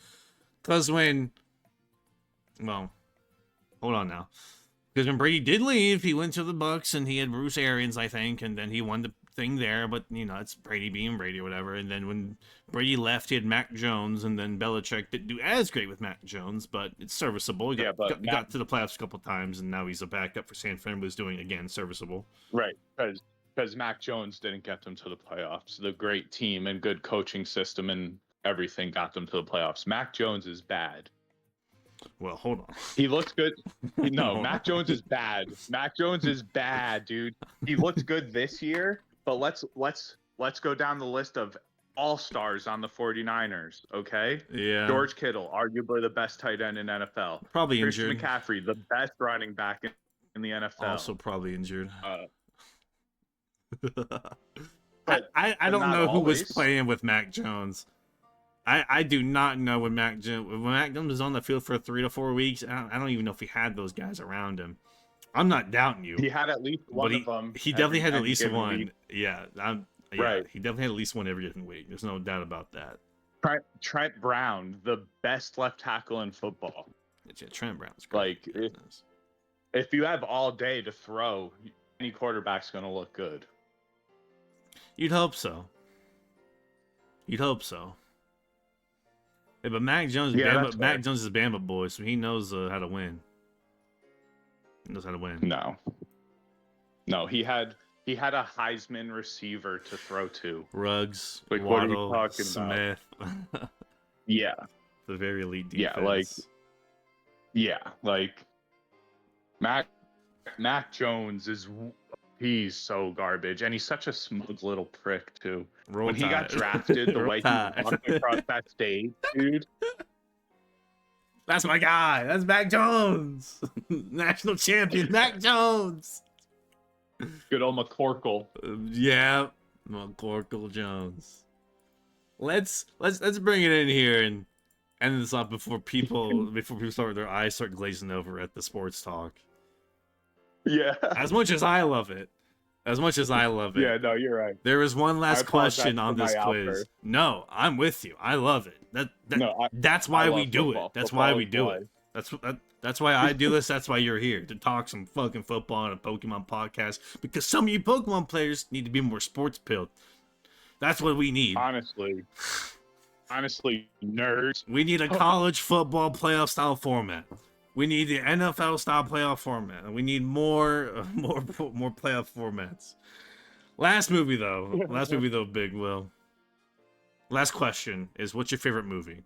Cause when well, hold on now. Because when Brady did leave, he went to the Bucks and he had Bruce Arians, I think, and then he won the thing there. But you know, it's Brady being Brady or whatever. And then when Brady left, he had Mac Jones, and then Belichick didn't do as great with Mac Jones, but it's serviceable. He Yeah, but got to the playoffs a couple times, and now he's a backup for San Fran, who's doing again serviceable. right, because Mac Jones didn't get them to the playoffs. The great team and good coaching system and everything got them to the playoffs. Mac Jones is bad. Well, hold on. He looks good. No, Hold Mac on. Jones is bad. Mac Jones is bad, dude. He looked good this year, but let's go down the list of all-stars on the 49ers, okay? Yeah, George Kittle, arguably the best tight end in NFL. probably Christian injured. McCaffrey, the best running back in the Also, NFL. probably injured. But I don't not know who was always. playing with Mac Jones. I do not know when Mac Jones was on the field for 3 to 4 weeks. I don't even know if he had those guys around him. I'm not dounting you, He had at least one but of them. he definitely had at any least given one. week. Yeah, yeah, Right. he definitely had at least one every given week. There's no doubt about that. Trent Brown, the best left tackle in football. Yeah, Trent Brown's great. Like if you have all day to throw, any quarterback's going to look good. You'd hope so. You'd hope so. Yeah, but Mac Jones, Mac Jones is Bama boy, so he knows how to win. He knows how to win. No, he had a Heisman receiver to throw to. Ruggs, Like, Waddle, what are you talking Smith. about? Yeah. The very elite defense. Like Mac Jones he's so garbage, and he's such a smug little prick too. Roll when Tide. he got drafted, the way he walked across that stage, dude. That's my guy. That's Mac Jones, national champion Mac Jones. Good old McCorkle. Yeah, McCorkle Jones. Let's bring it in here and end this up before people their eyes start glazing over at the sports talk. Yeah. As much as I love it, Yeah, no, you're right. there is one I last apologize question for on my this quiz. outburst. No, I'm with you. I love it. No, That's I why we love do football. it. That's Football why we is do life. it. That's why I do this. That's why you're here to talk some fucking football on a Pokemon podcast. Because some of you Pokemon players need to be more sports pilled. That's what we need. Honestly, nerds. We need a college football playoff style format. We need the NFL style playoff format. We need more playoff formats. Last movie though, Big Will. Last question is, what's your favorite movie?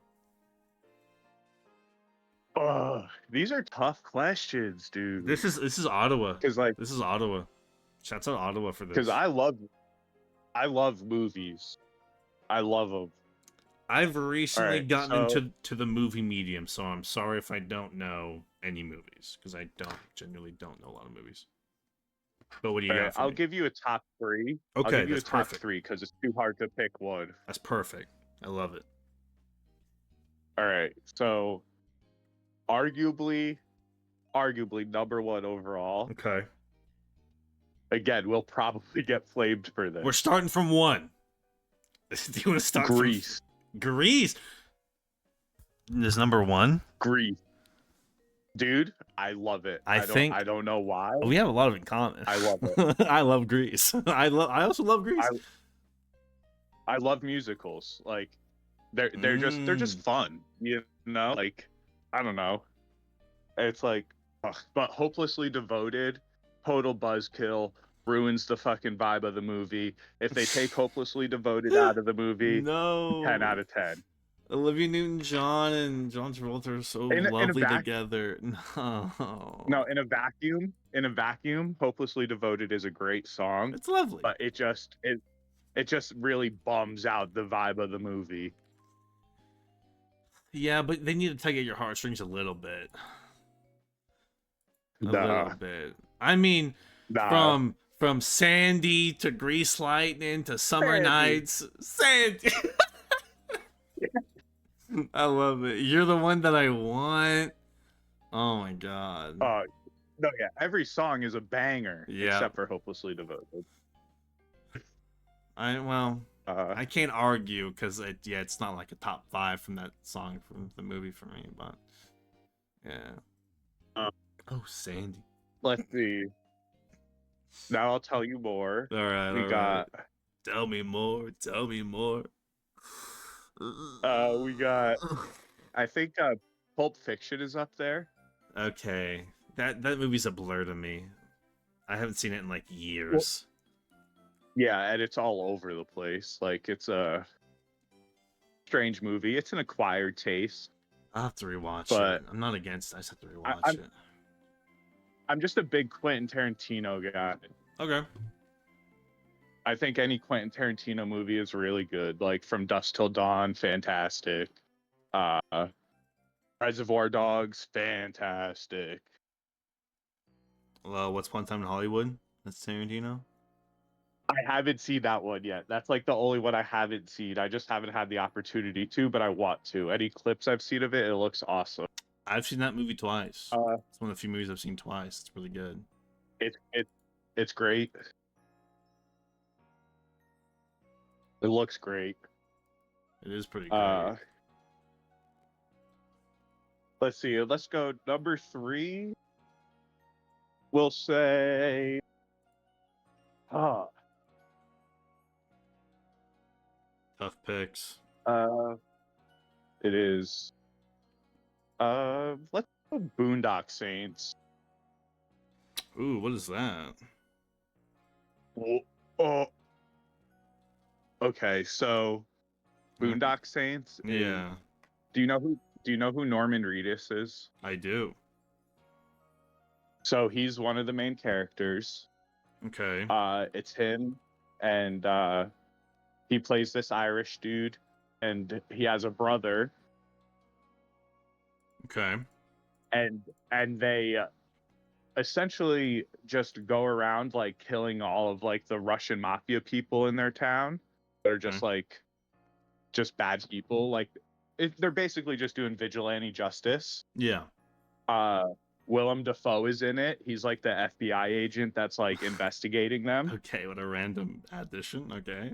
These are tough questions, dude. This is Ottawa. Because This is Ottawa. Shouts out Ottawa for this. because I love movies. I love them. I've recently Alright, gotten so- into the movie medium, so I'm sorry if I don't know any movies, because I genuinely don't know a lot of movies. But what do you got for I'll me? give you a top 3. Okay, I'll give you a that's top perfect. 3 because it's too hard to pick one. That's perfect. I love it. All right, so arguably number 1 overall. Okay. Again, we'll probably get flamed for this. We're starting from 1. Do you want to start Grease. from Grease? Is number 1? Grease. Dude, I love it. I think- I don't know why. We have a lot of in common. I love it. I love Grease. I also love Grease. I love musicals. Like they're just fun, you know? Like I don't know. It's like but Hopelessly Devoted, total buzzkill, ruins the fucking vibe of the movie. If they take Hopelessly Devoted out of the movie, No. 10 out of 10. Olivia Newton-John and John Travolta are so lovely together. No. No, in a vacuum, Hopelessly Devoted is a great song, It's lovely. but it just really bums out the vibe of the movie. Yeah, but they need to tug at your heartstrings a little bit. A Nah. little bit. I mean, Nah. from Sandy to Grease Lightning to Summer Sandy. Nights. Sandy. I love it. You're the one that I want. Oh my god. No, yeah, every song is a banger, Yeah. except for Hopelessly Devoted. I can't argue because it's not like a top 5 from that song from the movie for me, but yeah. Oh, Sandy. Let's see. Now I'll tell you more. All right. We got. Tell me more. Tell me more. We got. I think Pulp Fiction is up there. Okay, that movie's a blur to me. I haven't seen it in like years. Yeah, and it's all over the place. Like it's a strange movie. It's an acquired taste. I'll have to rewatch But it. I'm not against it. I just have to rewatch it. I'm just a big Quentin Tarantino guy. Okay. I think any Quentin Tarantino movie is really good. Like From Dusk Till Dawn, fantastic. Reservoir Dogs, fantastic. Well, What's One Time in Hollywood? That's Tarantino. I haven't seen that one yet. That's like the only one I haven't seen. I just haven't had the opportunity to, but I want to. Any clips I've seen of it, it looks awesome. I've seen that movie twice. It's one of the few movies I've seen twice. It's really good. It's great. It looks great. It is pretty great. Let's see. Let's go number 3. We'll say. Tough picks. It is. Let's go Boondock Saints. Ooh, what is that? Oh. Okay, so Boondock Saints. Yeah, Do you know who Norman Reedus is? I do. So he's one of the main characters. Okay. It's him, and he plays this Irish dude, and he has a brother, Okay. and they essentially just go around like killing all of like the Russian mafia people in their town. They're just like just bad people. Like they're basically just doing vigilante justice. Yeah. Willem Dafoe is in it. He's like the FBI agent that's like investigating them. Okay, what a random addition. Okay.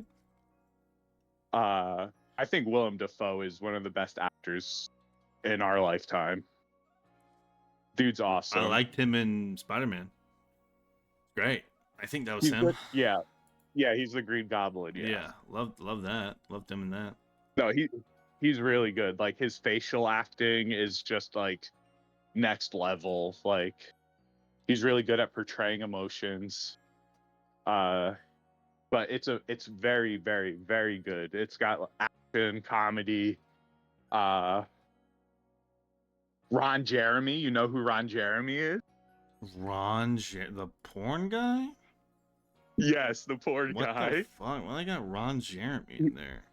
I think Willem Dafoe is one of the best actors in our lifetime. Dude's awesome. I liked him in Spider-Man. Great. I think that was He's him. good. Yeah. Yeah, he's the Green Goblin. Yeah. Loved that. Loved him in that. No, he's really good. Like his facial acting is just like next level. Like he's really good at portraying emotions. But it's very, very, very good. It's got action, comedy. Ron Jeremy, you know who Ron Jeremy is? The porn guy? Yes, the poor What guy. the fuck? Why they got Ron Jeremy in there?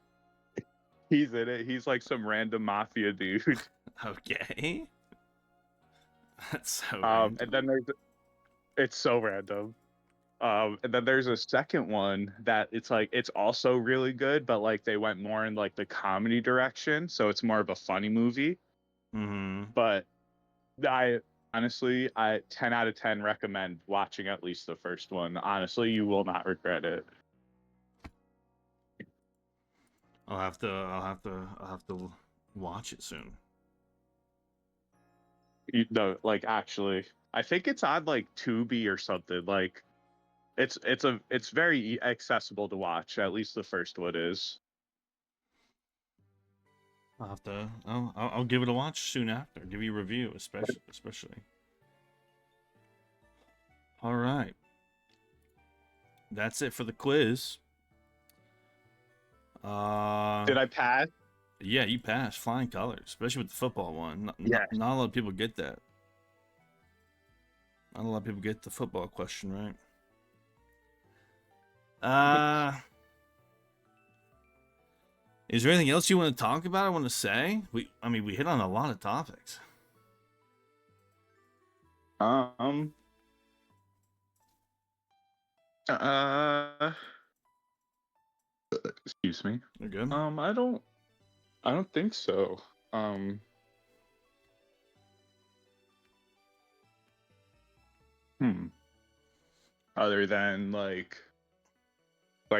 He's in it. He's like some random mafia dude. Okay. That's so And then it's so random. And then there's a second one that it's also really good, but like they went more in like the comedy direction, so it's more of a funny movie. Mm-hmm. But I 10 out of 10 recommend watching at least the first one. Honestly, you will not regret it. I'll have to watch it soon. Like actually, I think it's on like Tubi or something. Like it's very accessible to watch. At least the first one is. I'll have to. I'll give it a watch soon after. Give you a review, especially. All right. That's it for the quiz. Did I pass? Yeah, you passed flying colors, especially with the football one. Not a lot of people get that. Not a lot of people get the football question right. Is there anything else you want to talk about? I want to say we hit on a lot of topics. Excuse me. You're good. I don't think so. Other than like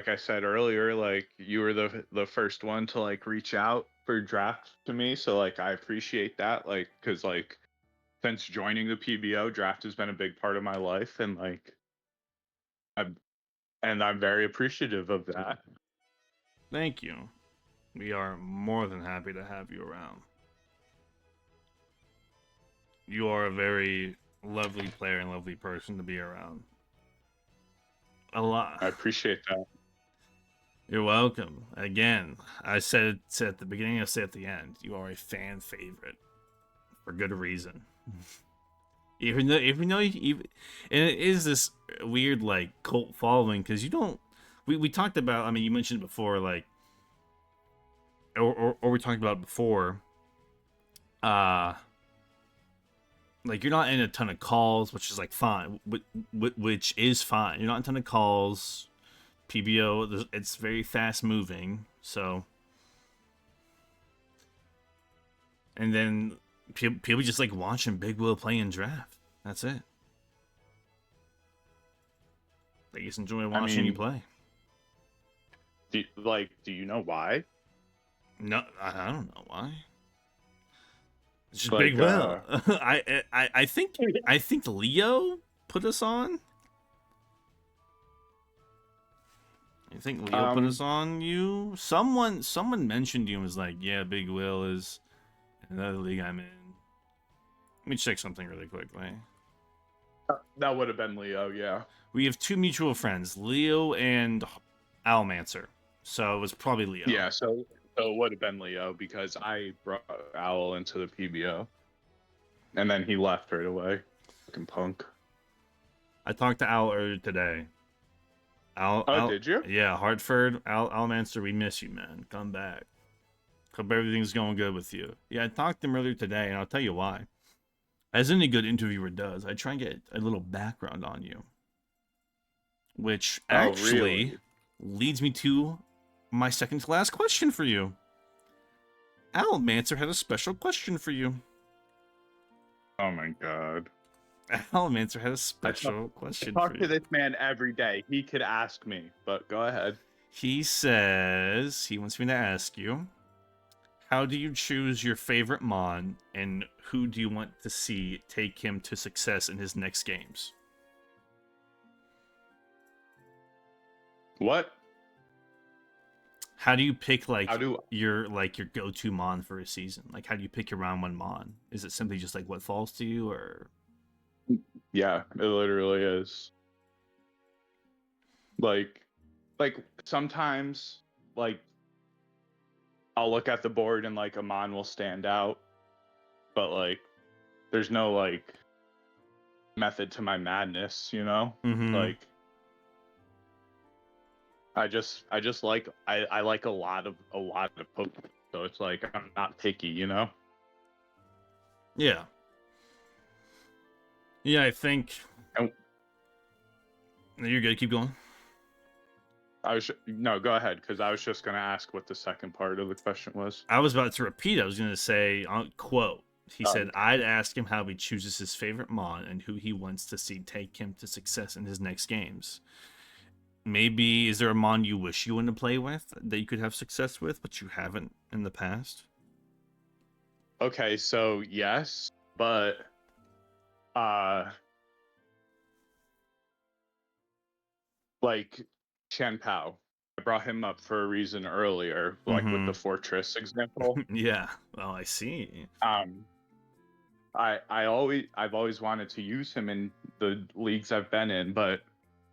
I said earlier, like you were the first one to like reach out for draft to me, so like I appreciate that, like because like since joining the PBO, draft has been a big part of my life, and like I'm very appreciative of that. Thank you. We are more than happy to have you around. You are a very lovely player and lovely person to be around. A lot. I appreciate that. You're welcome. Again, I said it at the beginning, I said at the end. You are a fan favorite for good reason. even though and it is this weird like cult following because you don't. We talked about. I mean, you mentioned before, like, or we talked about before. Like you're not in a ton of calls, which is like fine. Which is fine. You're not in a ton of calls. PBO, it's very fast moving, so. And then people just like watching Big Will play in draft. That's it. They just enjoy watching you play. Do you know why? No, I don't know why. It's just like, Big Will. I think Leo put us on. I think Leo put us on you. Someone mentioned you and was like, yeah, Big Will is another league I'm in. Let me check something really quickly. That would have been Leo, yeah. We have two mutual friends, Leo and Owlmancer. So it was probably Leo. Yeah, so it would have been Leo because I brought Owl into the PBO. And then he left right away. Fucking punk. I talked to Owl earlier today. Did you? Yeah, Hartford, Owlmancer, we miss you, man. Come back. Hope everything's going good with you. Yeah, I talked to him earlier today, and I'll tell you why. As any good interviewer does, I try and get a little background on you. Which actually leads me to my second to last question for you. Almancer had a special question for you. Oh my god. Almancer had a special question for Talk to you. this man every day. He could ask me, but go ahead. He says he wants me to ask you, how do you choose your favorite Mon, and who do you want to see take him to success in his next games? What? How do you pick your go-to Mon for a season? Like, how do you pick your round 1 Mon? Is it simply just like what falls to you, or? Yeah, it literally is. Like sometimes, like, I'll look at the board and like a Mon will stand out, but like there's no like method to my madness, you know? Mm-hmm. Like I just like I like a lot of Pokemon, so it's like I'm not picky, you know? Yeah. Yeah, I think. And You're good. Keep going. no, go ahead, because I was just gonna ask what the second part of the question was. I was about to repeat. I was going to say, quote. He said, Okay. I'd ask him how he chooses his favorite Mon and who he wants to see take him to success in his next games. Maybe, is there a Mon you wish you wouldn't play with that you could have success with, but you haven't in the past? Okay, so yes, but like Chen Pao. I brought him up for a reason earlier, like with the fortress example. Yeah. Oh, I see. I've always wanted to use him in the leagues I've been in, but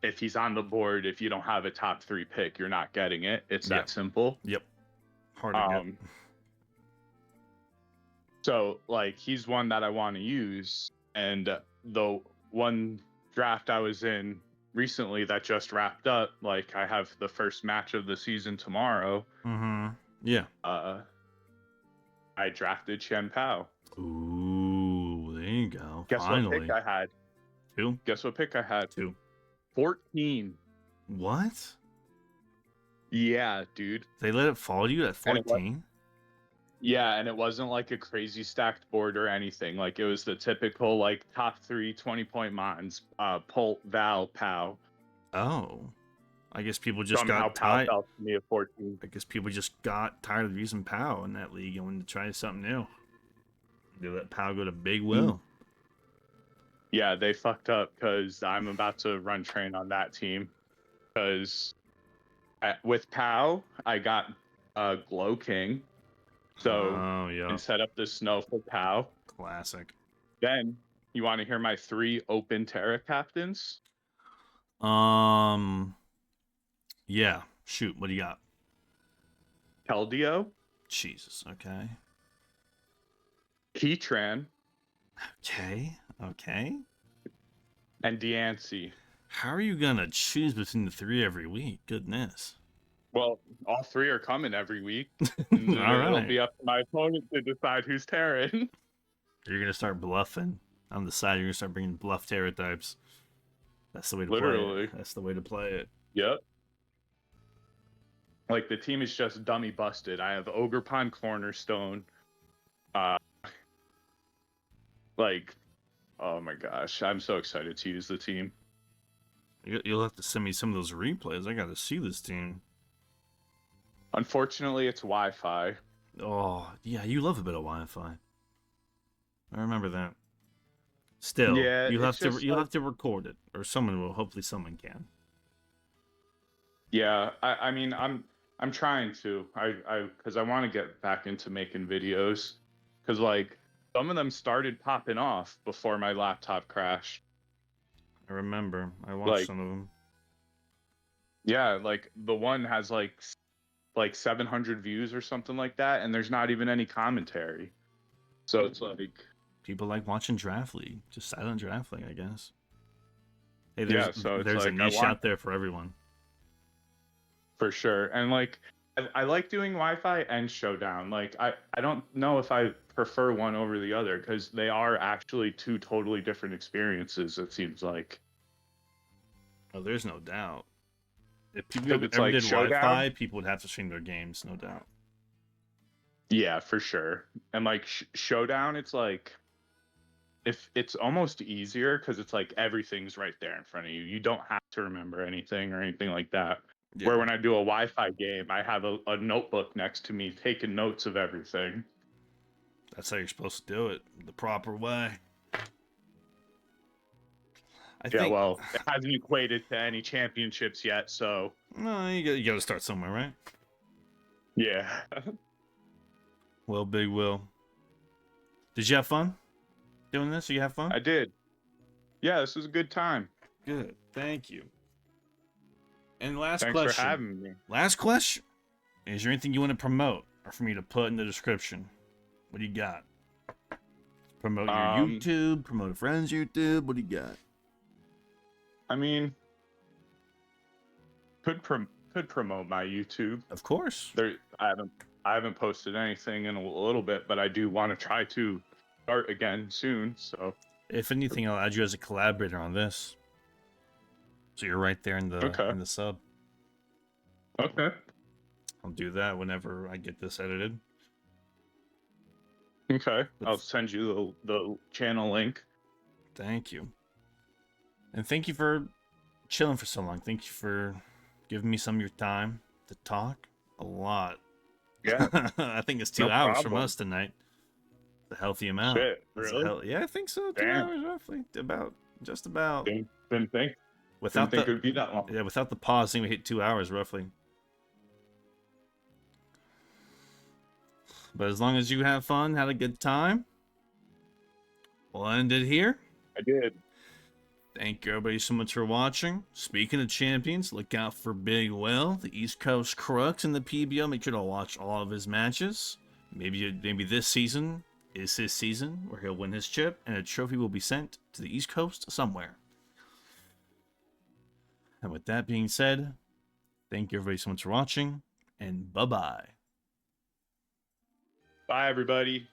if he's on the board, if you don't have a top 3 pick, you're not getting it. It's that simple. Yep. Hard to get. So like he's one that I want to use, and the one draft I was in recently that just wrapped up, like I have the first match of the season tomorrow. Yeah. I drafted Chen Pao. Ooh, there you go. Guess Finally. what pick I had? 2? Guess what pick I had? 2. 14. What? Yeah, dude. They let it fall to you at 14? Yeah, and it wasn't like a crazy stacked board or anything. Like it was the typical like top 3 20-point Mons. Pult, Val, Pow. Oh. I guess people just Somehow got Pow tired. fell to me at 14. I guess people just got tired of using POW in that league and wanted to try something new. They let POW go to Big Will. Yeah, they fucked up because I'm about to run train on that team. Because with POW, I got Glow King. So and set up the snow for POW. Classic. Then you want to hear my 3 open Terra captains? Yeah. Shoot. What do you got? Paldea. Jesus. Okay. Keytran. Okay. And Diancie. How are you gonna choose between the 3 every week? Goodness. Well, all 3 are coming every week. All It'll right. be up to my opponent to decide who's Terran. You're gonna start bluffing on the side. You're gonna start bringing bluff Terra types. That's the way to play it. That's the way to play it. Yep. Like the team is just dummy busted. I have Orgerpon Cornerstone. Like, oh my gosh, I'm so excited to use the team. You'll have to send me some of those replays. I gotta see this team. Unfortunately, it's Wi-Fi. Oh, yeah, you love a bit of Wi-Fi. I remember that. Still, yeah, you'll have to record it, or someone will. Hopefully, someone can. Yeah, I mean, I'm trying to. Because I want to get back into making videos. Because like some of them started popping off before my laptop crashed. I remember. I watched some of them. Yeah, like the one has like 700 views or something like that, and there's not even any commentary. So it's like people like watching Draft League, just silent Draft League, I guess. Hey, there's a niche out there for everyone. For sure, and like I like doing Wi-Fi and Showdown. Like I don't know if I prefer one over the other because they are actually 2 totally different experiences. It seems like. Oh, there's no doubt. If people ever like did Showdown, Wi-Fi, people would have to stream their games, no doubt. Yeah, for sure. And like Showdown, it's like if it's almost easier because it's like everything's right there in front of you. You don't have to remember anything or anything like that. Yeah, Where when I do a Wi-Fi game, I have a notebook next to me taking notes of everything. that's how you're supposed to do it, the proper way. I Yeah, think. well, it hasn't equated to any championships yet, so No, you got to start somewhere, right? yeah. Well, Big Will, did you have fun doing this? You have fun? I did. Yeah, this was a good time. Good. Thank you. And last Thanks for question. having me. Last question. Is there anything you want to promote or for me to put in the description? What do you got? Promote your YouTube, promote a friend's YouTube. What do you got? I mean, could promote my YouTube. Of course. There, I haven't posted anything in a little bit, but I do want to try to start again soon. So If anything, I'll add you as a collaborator on this. So you're right there in okay, the sub. okay, I'll do that whenever I get this edited. okay. I'll send you the channel link. Thank you. And thank you for chilling for so long. Thank you for giving me some of your time to talk. A lot. Yeah, I think it's 2 no hours problem. from us tonight. The healthy amount. Shit, really? Yeah, I think so. 2 Damn. hours roughly. Just about. Didn't think Without it would be that long. yeah, without the pause, I think we hit 2 hours roughly. But as long as you have fun, had a good time, we'll end it here. I did. Thank you everybody so much for watching. Speaking of champions, look out for Big Will, the East Coast Krooks in the PBO. Make sure to watch all of his matches. Maybe this season is his season where he'll win his chip and a trophy will be sent to the East Coast somewhere. And with that being said, thank you everybody so much for watching, and bye-bye. Bye, everybody.